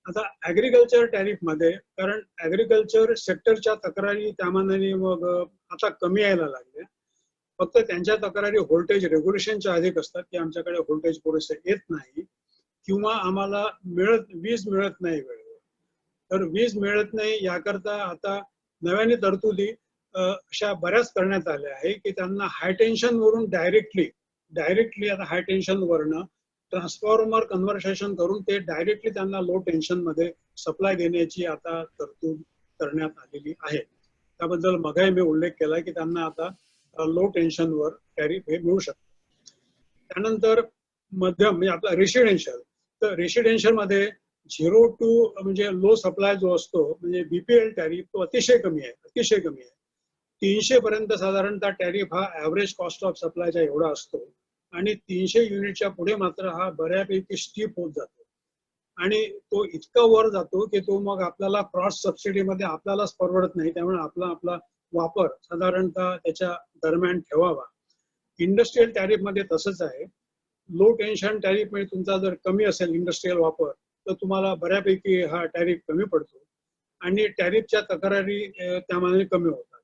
A: आता ऍग्रिकल्चर टॅरिफ मध्ये, कारण ऍग्रिकल्चर सेक्टरच्या तक्रारी त्या मानाने मग आता कमी यायला लागल्या. फक्त त्यांच्या तक्रारी व्होल्टेज रेग्युलेशनच्या अधिक असतात की आमच्याकडे व्होल्टेज पुरेसे येत नाही किंवा आम्हाला वीज मिळत नाही वेळेवर. तर वीज मिळत नाही याकरता आता नव्याने तरतुदी अशा बऱ्याच करण्यात आल्या आहे की त्यांना हाय टेन्शन वरून डायरेक्टली आता हाय टेन्शन वरनं ट्रान्सफॉर्मर कन्व्हर्सेशन करून ते डायरेक्टली त्यांना लो टेन्शन मध्ये सप्लाय देण्याची आता तरतूद करण्यात आलेली आहे. त्याबद्दल मगाही मी उल्लेख केला की त्यांना आता लो टेन्शनवर टॅरिफ हे मिळू शकतं. त्यानंतर मध्यम म्हणजे आपला रेसिडेन्शियल, तर रेसिडेन्शियल मध्ये 0 to म्हणजे लो सप्लाय जो असतो म्हणजे BPL टॅरिफ तो अतिशय कमी आहे. 300 पर्यंत साधारणतः टॅरिफ हा ऍव्हरेज कॉस्ट ऑफ सप्लायचा एवढा असतो आणि 300 युनिटच्या पुढे मात्र हा बऱ्यापैकी स्टीप होत जातो आणि तो इतका वर जातो की तो मग आपल्याला क्रॉस सबसिडीमध्ये आपल्यालाच परवडत नाही. त्यामुळे आपला वापर साधारणतः त्याच्या दरम्यान ठेवावा. इंडस्ट्रियल टॅरिफ मध्ये तसंच आहे. लो टेन्शन टॅरिफ मध्ये तुमचा जर कमी असेल इंडस्ट्रियल वापर तर तुम्हाला बऱ्यापैकी हा टॅरिफ कमी पडतो आणि टॅरिफच्या तक्रारी त्यामानाने कमी होतात.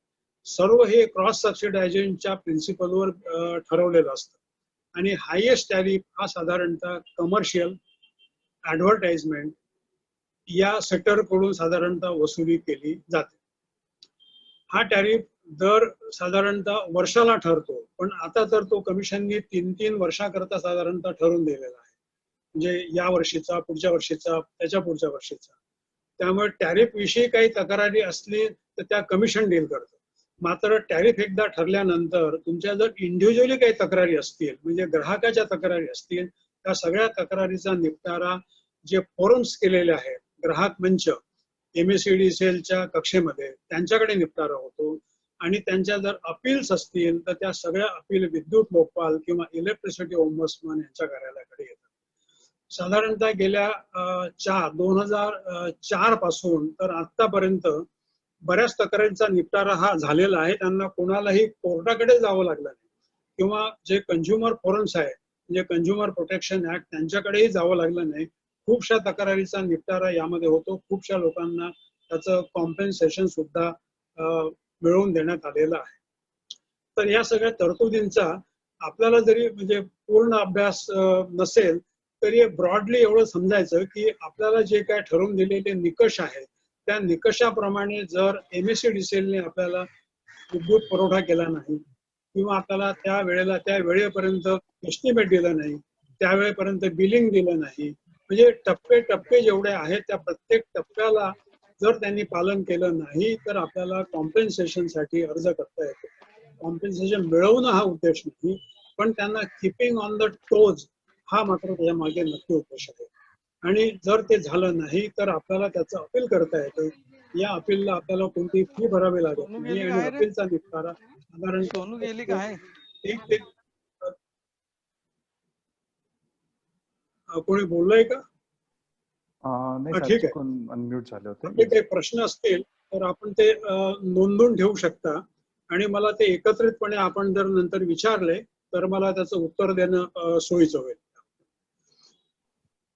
A: सर्व हे क्रॉस सबसिडायझेशनच्या प्रिन्सिपलवर ठरवलेलं असतं आणि हायएस्ट टॅरिफ हा साधारणतः कमर्शियल, ऍडव्हर्टाइजमेंट या सेक्टरकडून साधारणतः वसुली केली जाते. हा टॅरिफ दर साधारणतः वर्षाला ठरतो, पण आता तर तो कमिशननी 3-3 वर्षाकरता साधारणतः ठरवून दिलेला आहे. म्हणजे या वर्षीचा, पुढच्या वर्षीचा, त्याच्या पुढच्या वर्षीचा. त्यामुळे टॅरिफ विषयी काही तक्रारी असली तर त्या कमिशन डील करतं. मात्र टॅरिफ एकदा ठरल्यानंतर तुमच्या जर इंडिव्हिज्युअली काही तक्रारी असतील म्हणजे ग्राहकाच्या तक्रारी असतील त्या सगळ्या तक्रारीचा निपटारा जे फोरम्स केलेले आहेत, ग्राहक मंच MSEDCLच्या कक्षेमध्ये त्यांच्याकडे निपटारा होतो आणि त्यांच्या जर अपील्स असतील तर त्या सगळ्या अपील विद्युत लोकपाल किंवा इलेक्ट्रिसिटी ओम्बड्समन यांच्या कार्यालयाकडे येतात. साधारणतः गेल्या 2004 पासून तर आतापर्यंत बऱ्याच तक्रारींचा निपटारा हा झालेला आहे. त्यांना कोणालाही कोर्टाकडे जावं लागलं नाही किंवा जे कंझ्युमर फोरम्स आहे म्हणजे कंझ्युमर प्रोटेक्शन ऍक्ट त्यांच्याकडेही जावं लागलं नाही. खूपशा तक्रारीचा निपटारा यामध्ये होतो. खूपशा लोकांना त्याचं कॉम्पेन्सेशन सुद्धा मिळवून देण्यात आलेलं आहे. तर या सगळ्या तरतुदींचा आपल्याला जरी म्हणजे पूर्ण अभ्यास नसेल तरी ब्रॉडली एवढं समजायचं की आपल्याला जे काय ठरवून दिलेले निकष आहेत त्या निकषाप्रमाणे जर MSEDCLने आपल्याला विद्युत पुरवठा केला नाही किंवा आपल्याला त्या वेळेपर्यंत एस्टिमेट दिलं नाही, त्यावेळेपर्यंत बिलिंग दिलं नाही, म्हणजे टप्पे जेवढे आहेत त्या प्रत्येक टप्प्याला जर त्यांनी पालन केलं नाही तर आपल्याला कॉम्पेन्सेशनसाठी अर्ज करता येतो. कॉम्पेन्सेशन मिळवणं हा उद्देश नाही, पण त्यांना किपिंग ऑन द टोज हा मात्र त्याच्या मागे नक्की उद्देश आहे. आणि जर ते झालं नाही तर आपल्याला त्याचं अपील करता येतं. या अपीलला आपल्याला कोणती फी भरावी लागत नाही आणि अपीलचा निपटारा साधारणतः कोणी बोललंय का?
B: नाही सर,
A: ठीक आहे.
B: चुकून अनम्यूट झाले होते.
A: आपले काही प्रश्न असतील तर आपण ते नोंदवून ठेवू शकता आणि मला ते एकत्रितपणे आपण जर नंतर विचारले तर मला त्याचं उत्तर देणं सोयीचं होईल.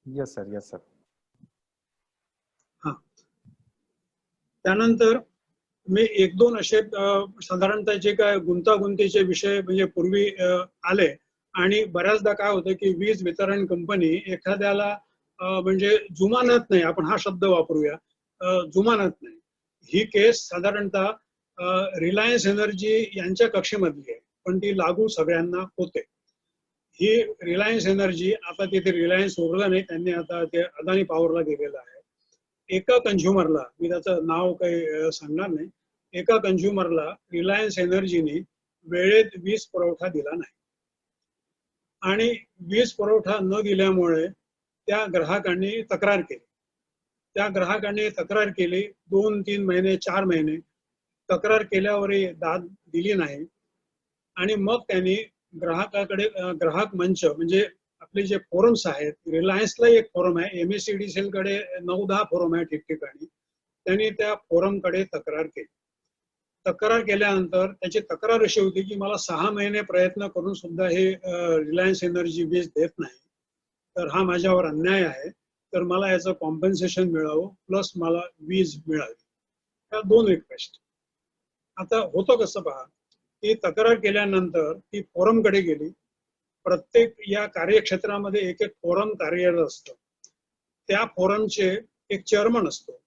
B: Yes sir.
A: हा, त्यानंतर मी 1-2 असे साधारणतः जे काय गुंतागुंतीचे विषय म्हणजे पूर्वी आले आणि बऱ्याचदा काय होतं की वीज वितरण कंपनी एखाद्याला म्हणजे जुमानत नाही, आपण हा शब्द वापरूया, जुमानत नाही. ही केस साधारणतः रिलायन्स एनर्जी यांच्या कक्षेमधली आहे, पण ती लागू सगळ्यांना होते. ही रिलायन्स एनर्जी, आता तिथे रिलायन्स उरलं नाही, त्यांनी आता ते अदानी पॉवरला गेलेलं आहे. एका कंझ्युमरला, मी त्याचं नाव काही सांगणार नाही, एका कंझ्युमरला रिलायन्स एनर्जीने वेळेत वीज पुरवठा दिला नाही आणि वीज पुरवठा न दिल्यामुळे त्या ग्राहकांनी तक्रार केली. त्या ग्राहकांनी तक्रार केली, 2-3 महिने 4 महिने तक्रार केल्यावरही दाद दिली नाही आणि मग त्यांनी ग्राहकाकडे ग्राहक मंच म्हणजे आपले जे फोरम्स आहेत, रिलायन्सला एक फोरम आहे, MSEDCL कडे 9-10 फोरम आहे ठिकठिकाणी, त्यांनी त्या फोरमकडे तक्रार केली. तक्रार केल्यानंतर त्याची तक्रार अशी होती की मला 6 महिने प्रयत्न करून सुद्धा हे रिलायन्स एनर्जी वीज देत नाही, तर हा माझ्यावर अन्याय आहे, तर मला याचं कॉम्पन्सेशन मिळावं प्लस मला वीज मिळावी. त्या 2 रिक्वेस्ट. आता होतं कसं पहा, की तक्रार केल्यानंतर ती फोरमकडे गेली. प्रत्येक या कार्यक्षेत्रामध्ये एक एक फोरम कार्यरत असतं. त्या फोरमचे एक चेअरमन असतो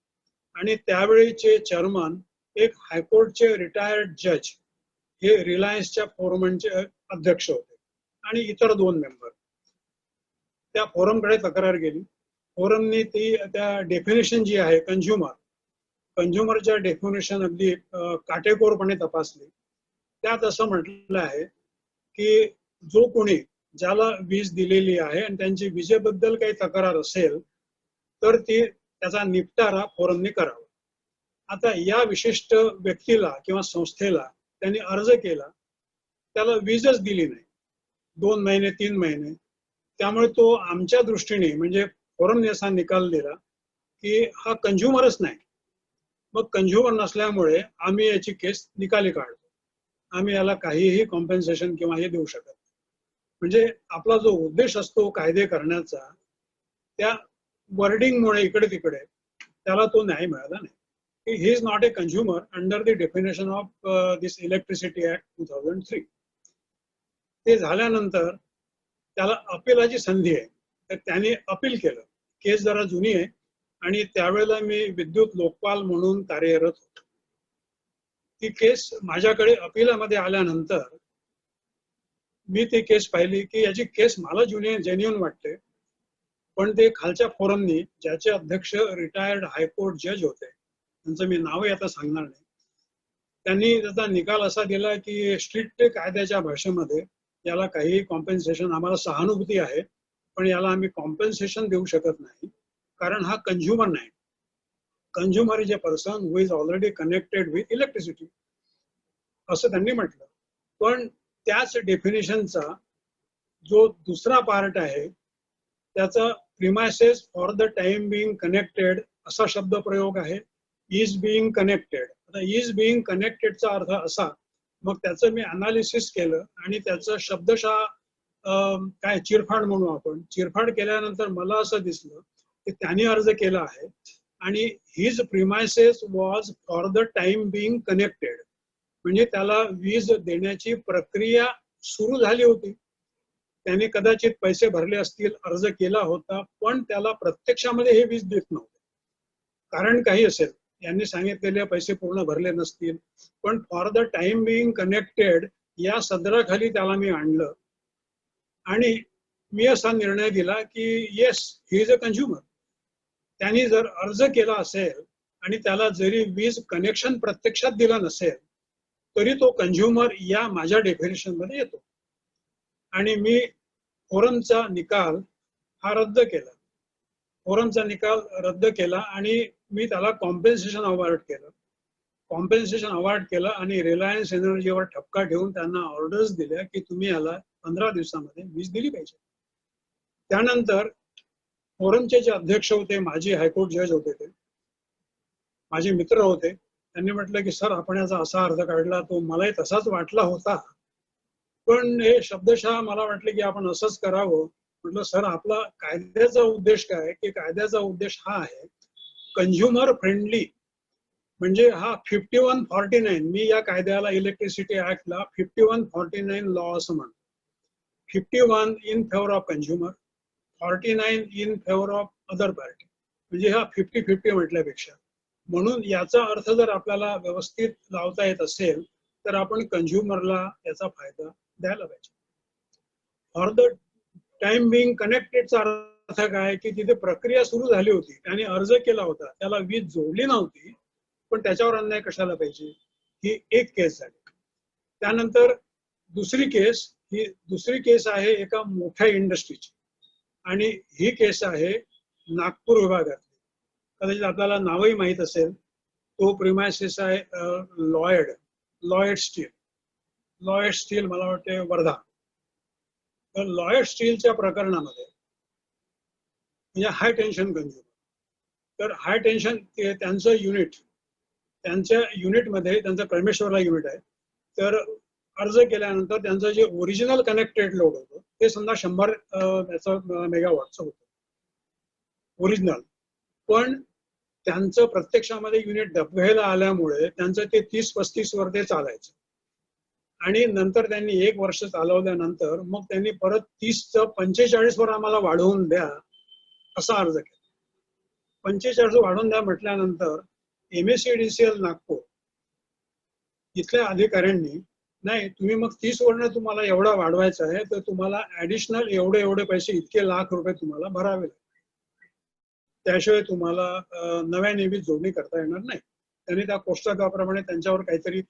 A: आणि त्यावेळीचे चेअरमन एक हायकोर्टचे रिटायर्ड जज हे रिलायन्सच्या फोरमचे अध्यक्ष होते आणि इतर 2 मेंबर. त्या फोरमकडे तक्रार गेली. फोरमने ती त्या डेफिनेशन जी आहे कंझ्युमरच्या डेफिनेशन अगदी काटेकोरपणे तपासली. त्यात असं म्हटलं आहे की जो कोणी ज्याला वीज दिलेली आहे आणि त्यांची विजेबद्दल काही तक्रार असेल तर ती त्याचा निपटारा फोरमने करावा. आता या विशिष्ट व्यक्तीला किंवा संस्थेला त्यांनी अर्ज केला, त्याला वीजच दिली नाही 2 महिने 3 महिने. त्यामुळे तो आमच्या दृष्टीने म्हणजे फोरमने असा निकाल दिला की हा कंझ्युमरच नाही. मग कंझ्युमर नसल्यामुळे आम्ही याची केस निकाली काढतो, आम्ही याला काहीही कॉम्पन्सेशन किंवा हे देऊ शकत. म्हणजे आपला जो उद्देश असतो कायदे करण्याचा, त्या वर्डिंगमुळे इकडे तिकडे त्याला तो न्याय मिळाला नाही. He is not a consumer under the definition of this electricity act 2003. ते झाल्यानंतर त्याला अपिलाची संधी आहे, तर त्याने अपील केलं. केस जरा जुनी आहे आणि त्यावेळेला मी विद्युत लोकपाल म्हणून कार्यरत होतो. ती केस माझ्याकडे अपिलामध्ये आल्यानंतर मी ती केस पाहिली की याची केस मला जेन्युइन वाटते, पण ते खालच्या फोरमनी ज्याचे अध्यक्ष रिटायर्ड हायकोर्ट जज होते, त्यांचं मी नावही आता सांगणार नाही, त्यांनी त्याचा निकाल असा दिला की स्ट्रिक्ट कायद्याच्या भाषेमध्ये याला काही कॉम्पन्सेशन, आम्हाला सहानुभूती आहे पण याला आम्ही कॉम्पन्सेशन देऊ शकत नाही कारण हा कंझ्युमर नाही. Consumer is a person who is already connected with electricity असं त्यांनी म्हटलं. पण त्याच डेफिनेशनचा जो दुसरा पार्ट आहे त्याचा premises for the time being connected असा शब्द प्रयोग आहे, इज बिंग कनेक्टेड. आता इज बिंग कनेक्टेडचा अर्थ असा, मग त्याचं मी अनालिसिस केलं आणि त्याचं शब्दशः काय चिरफाड म्हणू आपण, चिरफाड केल्यानंतर मला असं दिसलं की त्यांनी अर्ज केला आहे आणि his premises was for the time being connected, म्हणजे त्याला वीज देण्याची प्रक्रिया सुरू झाली होती, त्याने कदाचित पैसे भरले असतील, अर्ज केला होता, पण त्याला प्रत्यक्षामध्ये हे वीज देत नव्हते. कारण काही असेल, यांनी सांगितलेले पैसे पूर्ण भरले नसतील, पण for the time being connected या सदराखाली त्याला मी आणलं आणि मी असा निर्णय दिला की yes, he is a consumer. त्यांनी जर अर्ज केला असेल आणि त्याला जरी वीज कनेक्शन प्रत्यक्षात दिलं नसेल तरी तो कंझ्युमर या माझ्या डेफिनेशन मध्ये येतो. आणि मी फोरमचा निकाल हा रद्द केला. फोरमचा निकाल रद्द केला आणि मी त्याला कॉम्पेन्सेशन अवॉर्ड केलं. कॉम्पेन्सेशन अवॉर्ड केलं आणि रिलायन्स एनर्जीवर ठपका ठेवून त्यांना ऑर्डर्स दिल्या की तुम्ही याला 15 दिवसामध्ये वीज दिली पाहिजे. त्यानंतर फोरमचे जे अध्यक्ष होते, माजी हायकोर्ट जज होते, ते माझे मित्र होते, त्यांनी म्हटलं की सर आपण याचा असा अर्थ काढला, तो मलाही तसाच वाटला होता, पण हे शब्दशः मला वाटले की आपण असंच करावं. म्हटलं सर आपला कायद्याचा उद्देश काय, की कायद्याचा उद्देश हा आहे कंझ्युमर फ्रेंडली, म्हणजे हा 5149, मी या कायद्याला इलेक्ट्रिसिटी ऍक्टला 5149 लॉ असं म्हणतो. 51 in favour of consumer, 49 in favour of other party, म्हणजे हा 50-50 म्हटल्यापेक्षा. म्हणून याचा अर्थ जर आपल्याला व्यवस्थित लावता येत असेल तर आपण कंझ्युमरला याचा फायदा द्यायला पाहिजे. फॉर द टाइम बिंग कनेक्टेडचा अर्थ काय की तिथे प्रक्रिया सुरू झाली होती, त्याने अर्ज केला होता, त्याला वीज जोडली नव्हती, पण त्याच्यावर अन्याय कशाला पाहिजे. ही एक केस झाली. त्यानंतर दुसरी केस आहे एका मोठ्या इंडस्ट्रीची, आणि ही केस आहे नागपूर विभागातली. कदाचित आपल्याला नावही माहीत असेल. तो प्रिमायसिस आहे लॉयड स्टील मला वाटते वर्धा. तर लॉयड स्टीलच्या प्रकरणामध्ये म्हणजे हाय टेन्शन कंझ्युमर, तर हाय टेन्शन त्यांचं युनिटमध्ये त्यांचं परमेश्वरला युनिट आहे. तर अर्ज केल्यानंतर त्यांचं जे ओरिजिनल कनेक्टेड लोड होतं ते समजा 100 मेगावॉटचं होतं ओरिजिनल, पण त्यांचं प्रत्यक्षामध्ये युनिट डबघायला आल्यामुळे त्यांचं ते 30-35 वर ते चालायचं, आणि नंतर त्यांनी 1 वर्ष चालवल्यानंतर मग त्यांनी परत 30चं 45 वर आम्हाला वाढवून द्या असा अर्ज केला. 45 वाढवून द्या म्हटल्यानंतर MSEDCL नागपूर इथल्या अधिकाऱ्यांनी, नाही तुम्ही मग 30 वरनं तुम्हाला एवढा वाढवायचा आहे तर तुम्हाला ऍडिशनल एवढे पैसे, इतके लाख रुपये तुम्हाला भरावे लागतील, त्याशिवाय तुम्हाला नव्याने वीज जोडणी करता येणार नाही. त्यांनी त्या कोष्टकाप्रमाणे त्यांच्यावर काहीतरी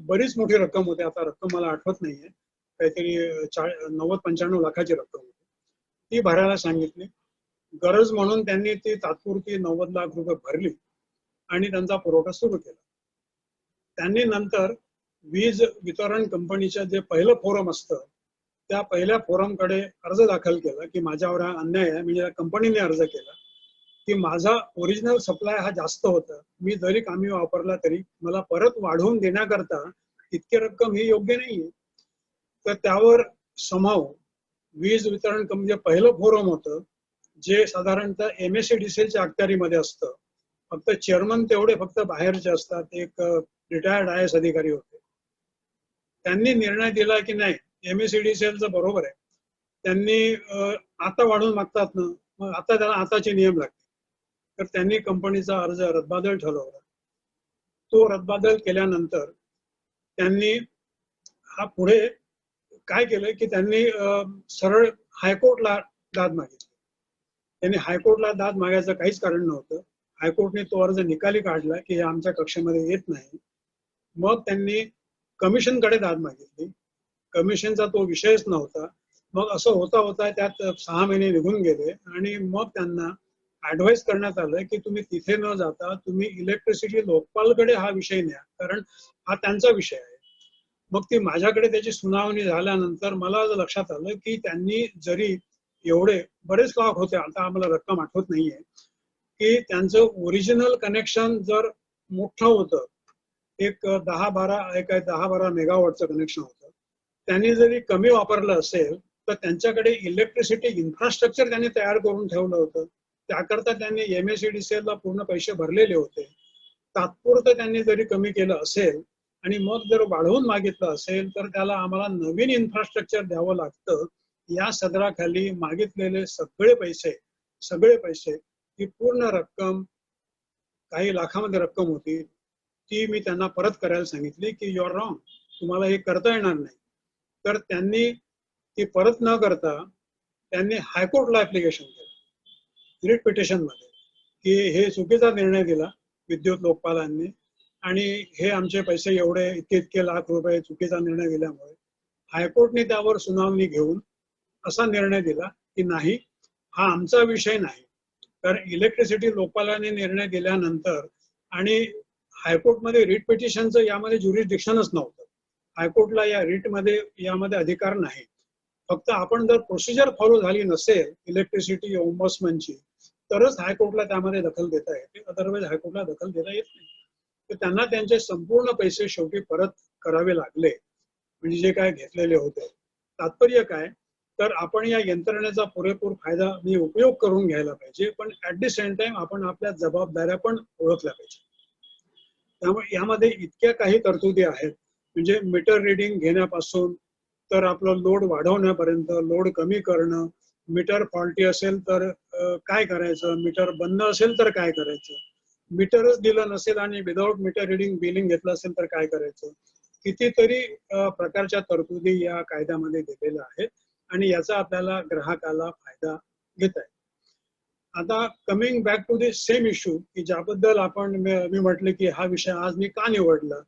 A: बरीच मोठी रक्कम होती, आता रक्कम मला आठवत नाहीये, काहीतरी 90-95 लाखाची रक्कम होती, ती भरायला सांगितली. गरज म्हणून त्यांनी ती तात्पुरती 90 लाख रुपये भरली आणि त्यांचा पुरवठा सुरू केला. त्यांनी नंतर वीज वितरण कंपनीच्या जे पहिलं फोरम असतं त्या पहिल्या फोरमकडे अर्ज दाखल केला की माझ्यावर हा अन्याय आहे. म्हणजे कंपनीने अर्ज केला की माझा ओरिजिनल सप्लाय हा जास्त होता, मी जरी कमी वापरला तरी मला परत वाढवून देण्याकरता इतकी रक्कम ही योग्य नाहीये. तर त्यावर समहाव वीज वितरण कंपनी पहिलं फोरम होतं जे साधारणतः MSEDCLच्या अखत्यारीमध्ये असतं, फक्त चेअरमन तेवढे फक्त बाहेरचे असतात, एक रिटायर्ड IAS अधिकारी होते. त्यांनी निर्णय दिला की नाही MSEDCLचं बरोबर आहे, त्यांनी आता वाढवून मागतात ना, मग आता त्याला आताचे नियम लागतील. तर त्यांनी कंपनीचा अर्ज रद्दबातल ठरवला. तो रद्दबातल केल्यानंतर त्यांनी हा पुढे काय केलं की त्यांनी सरळ हायकोर्टला दाद मागितली. त्यांनी हायकोर्टला दाद मागायचं काहीच कारण नव्हतं. हायकोर्टने तो अर्ज निकाली काढला की हे आमच्या कक्षेमध्ये येत नाही. मग त्यांनी कमिशनकडे दाद मागितली. कमिशनचा तो विषयच नव्हता. मग असं होता होता त्यात 6 महिने निघून गेले आणि मग त्यांना ऍडवाइस करण्यात आलं की तुम्ही तिथे न जाता तुम्ही इलेक्ट्रिसिटी लोकपालकडे हा विषय न्या, कारण हा त्यांचा विषय आहे. मग ती माझ्याकडे त्याची सुनावणी झाल्यानंतर मला लक्षात आलं की त्यांनी जरी एवढे बरेच लाख होते, आता आम्हाला रक्कम आठवत नाहीये, की त्यांचं ओरिजिनल कनेक्शन जर मोठं होतं, एक 10-12 मेगावॉटचं कनेक्शन होतं, त्यांनी जरी कमी वापरलं असेल तर त्यांच्याकडे इलेक्ट्रिसिटी इन्फ्रास्ट्रक्चर त्यांनी तयार करून ठेवलं होतं. त्याकरता त्यांनी MSEDCLला पूर्ण पैसे भरलेले होते. तात्पुरतं त्यांनी जरी कमी केलं असेल आणि मग जर वाढवून मागितलं असेल तर त्याला आम्हाला नवीन इन्फ्रास्ट्रक्चर द्यावं लागतं. या सदराखाली मागितलेले सगळे पैसे ही पूर्ण रक्कम, काही लाखामध्ये रक्कम होती, ती मी त्यांना परत करायला सांगितली की यू आर रॉंग, तुम्हाला हे करता येणार नाही. तर त्यांनी ती परत न करता त्यांनी हायकोर्टला ऍप्लिकेशन केलं रिट पिटिशन मध्ये की हे चुकीचा निर्णय दिला विद्युत लोकपालांनी आणि हे आमचे पैसे एवढे इतके लाख रुपये चुकीचा निर्णय दिल्यामुळे हायकोर्टने त्यावर सुनावणी घेऊन असा निर्णय दिला की नाही, हा आमचा विषय नाही. तर इलेक्ट्रिसिटी लोकपालाने निर्णय दिल्यानंतर आणि हायकोर्टमध्ये रिट पिटिशनचं यामध्ये ज्युरिस्डिक्शनच नव्हतं. हायकोर्टला या रिटमध्ये यामध्ये अधिकार नाही. फक्त आपण जर प्रोसिजर फॉलो झाली नसेल इलेक्ट्रिसिटी ओम्बड्समनची तरच हायकोर्टला त्यामध्ये दखल देता येते, अदरवाईज हायकोर्टला दखल देता येत नाही. तर त्यांना त्यांचे संपूर्ण पैसे शेवटी परत करावे लागले, म्हणजे जे काय घेतलेले होते. तात्पर्य काय, तर आपण या यंत्रणेचा पुरेपूर फायदा आणि उपयोग करून घ्यायला पाहिजे, पण ऍट द सेम टाइम आपण आपल्या जबाबदाऱ्या पण ओळखल्या पाहिजे. त्यामुळे यामध्ये इतक्या काही तरतुदी आहेत, म्हणजे मीटर रिडिंग घेण्यापासून तर आपलं लोड वाढवण्यापर्यंत, लोड कमी करणं, मीटर फॉल्टी असेल तर काय करायचं, मीटर बंद असेल तर काय करायचं, मीटरच दिलं नसेल आणि विदाऊट मीटर रिडिंग बिलिंग घेतलं असेल तर काय करायचं, कितीतरी प्रकारच्या तरतुदी या कायद्यामध्ये दिलेल्या आहेत आणि याचा आपल्याला ग्राहकाला फायदा घेता येईल. आता coming back to the same issue की ज्याबद्दल मी म्हटलं की हा विषय आज मी का निवडला,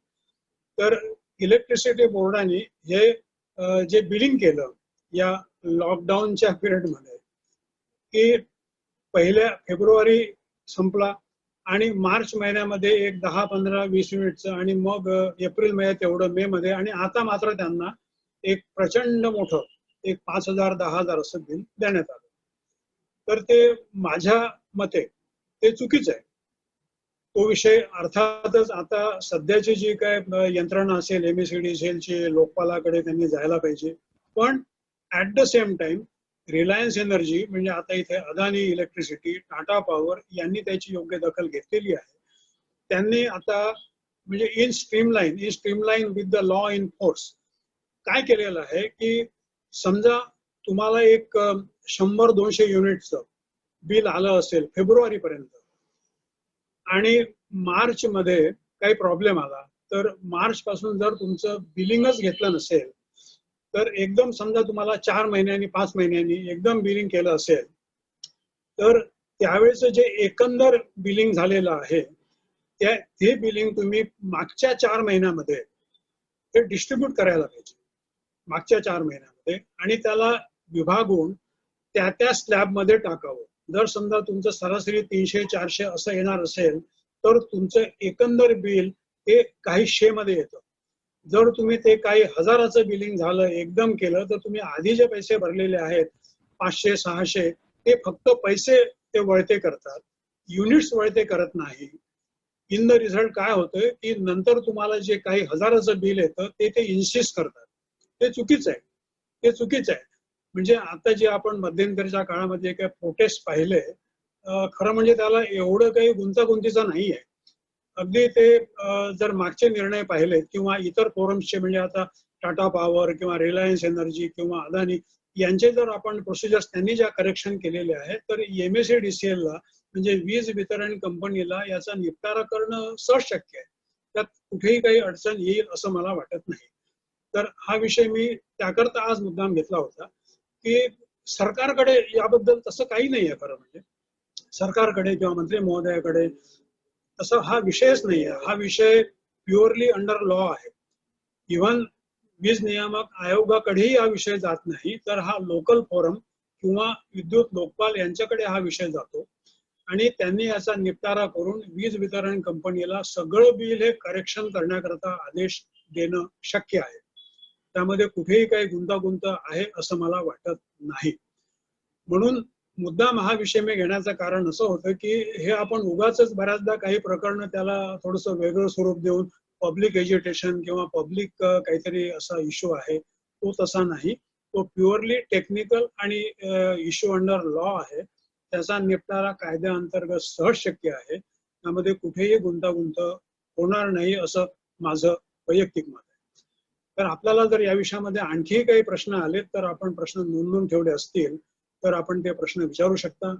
A: तर इलेक्ट्रिसिटी बोर्डाने हे जे बिलिंग केलं या लॉकडाऊनच्या पिरियडमध्ये, की पहिल्या फेब्रुवारी संपला आणि मार्च महिन्यामध्ये एक 10-15-20 युनिटचं आणि मग एप्रिल महिन्यात एवढं मे मध्ये, आणि आता मात्र त्यांना एक प्रचंड मोठं एक 5,000-10,000 असं बिल देण्यात आलं. तर ते माझ्या मते ते चुकीचं आहे. तो विषय अर्थातच आता सध्याची जी काय यंत्रणा असेल एमएसईडी सेलची, लोकपालाकडे त्यांनी जायला पाहिजे. पण at the same time Reliance energy म्हणजे आता इथे अदानी इलेक्ट्रिसिटी, टाटा पॉवर यांनी त्याची योग्य दखल घेतलेली आहे. त्यांनी आता म्हणजे in streamline with the law in force काय केलेलं आहे की समजा तुम्हाला एक 100-200 युनिटचं बिल आलं असेल फेब्रुवारी पर्यंत आणि मार्च मध्ये काही प्रॉब्लेम आला, तर मार्च पासून जर तुमचं बिलिंगच घेतलं नसेल, तर एकदम समजा तुम्हाला 4 महिन्यांनी 5 महिन्यांनी एकदम बिलिंग केलं असेल, तर त्यावेळेस जे एकंदर बिलिंग झालेलं आहे ते बिलिंग तुम्ही मागच्या 4 महिन्यामध्ये ते डिस्ट्रीब्यूट करायला पाहिजे मागच्या 4 महिन्यामध्ये, आणि त्याला विभागून त्या स्लॅबमध्ये टाकावं. जर समजा तुमचं सरासरी 300-400 असं येणार असेल, तर तुमचं एकंदर बिल हे काही 100 मध्ये येतं. जर तुम्ही ते काही हजाराचं बिलिंग झालं एकदम केलं, तर तुम्ही आधी जे पैसे भरलेले आहेत 500-600 ते फक्त पैसे ते वळते करतात, युनिट्स वळते करत नाही. इन द रिझल्ट काय होतंय की नंतर तुम्हाला जे काही हजाराचं बिल येतं ते इन्सिस्ट करतात. ते चुकीचं आहे, ते चुकीचं आहे. म्हणजे आता जे आपण मध्यंतरीच्या काळामध्ये काही प्रोटेस्ट पाहिले, खरं म्हणजे त्याला एवढं काही गुंतागुंतीचं नाही आहे. अगदी ते जर मागचे निर्णय पाहिले किंवा इतर फोरम्सचे म्हणजे आता टाटा पॉवर किंवा रिलायन्स एनर्जी किंवा अदानी यांचे जर आपण प्रोसिजर्स त्यांनी ज्या करेक्शन केलेले आहेत, तर MSEDCL ला म्हणजे वीज वितरण कंपनीला याचा निपटारा करणं सहज शक्य आहे. त्यात कुठेही काही अडचण येईल असं मला वाटत नाही. तर हा विषय मी त्याकरता आज मुद्दाम घेतला होता की सरकारकडे याबद्दल तसं काही नाही आहे. खरं म्हणजे सरकारकडे किंवा मंत्री महोदयाकडे तसा हा विषयच नाही आहे. हा विषय प्युअरली अंडर लॉ आहे. इव्हन वीज नियामक आयोगाकडेही हा विषय जात नाही, तर हा लोकल फोरम किंवा विद्युत लोकपाल यांच्याकडे हा विषय जातो आणि त्यांनी याचा निपटारा करून वीज वितरण कंपनीला सगळं बिल हे करेक्शन करण्याकरता आदेश देणं शक्य आहे. त्यामध्ये कुठेही काही गुंतागुंत आहे असं मला वाटत नाही. म्हणून मुद्दाम हा विषय मी घेण्याचं कारण असं होतं की हे आपण उगाच बऱ्याचदा काही प्रकरणं त्याला थोडंसं वेगळं स्वरूप देऊन पब्लिक एज्युटेशन किंवा पब्लिक काहीतरी असा इश्यू आहे, तो तसा नाही. तो प्युअरली टेक्निकल आणि इश्यू अंडर लॉ आहे. त्याचा निपटारा कायद्याअंतर्गत सहज शक्य आहे. त्यामध्ये कुठेही गुंतागुंत होणार नाही असं माझं वैयक्तिक मत आहे. तर आपल्याला जर या विषयामध्ये आणखी काही प्रश्न आले तर आपण प्रश्न नोंदवून ठेवले असतील तर आपण ते प्रश्न विचारू शकता.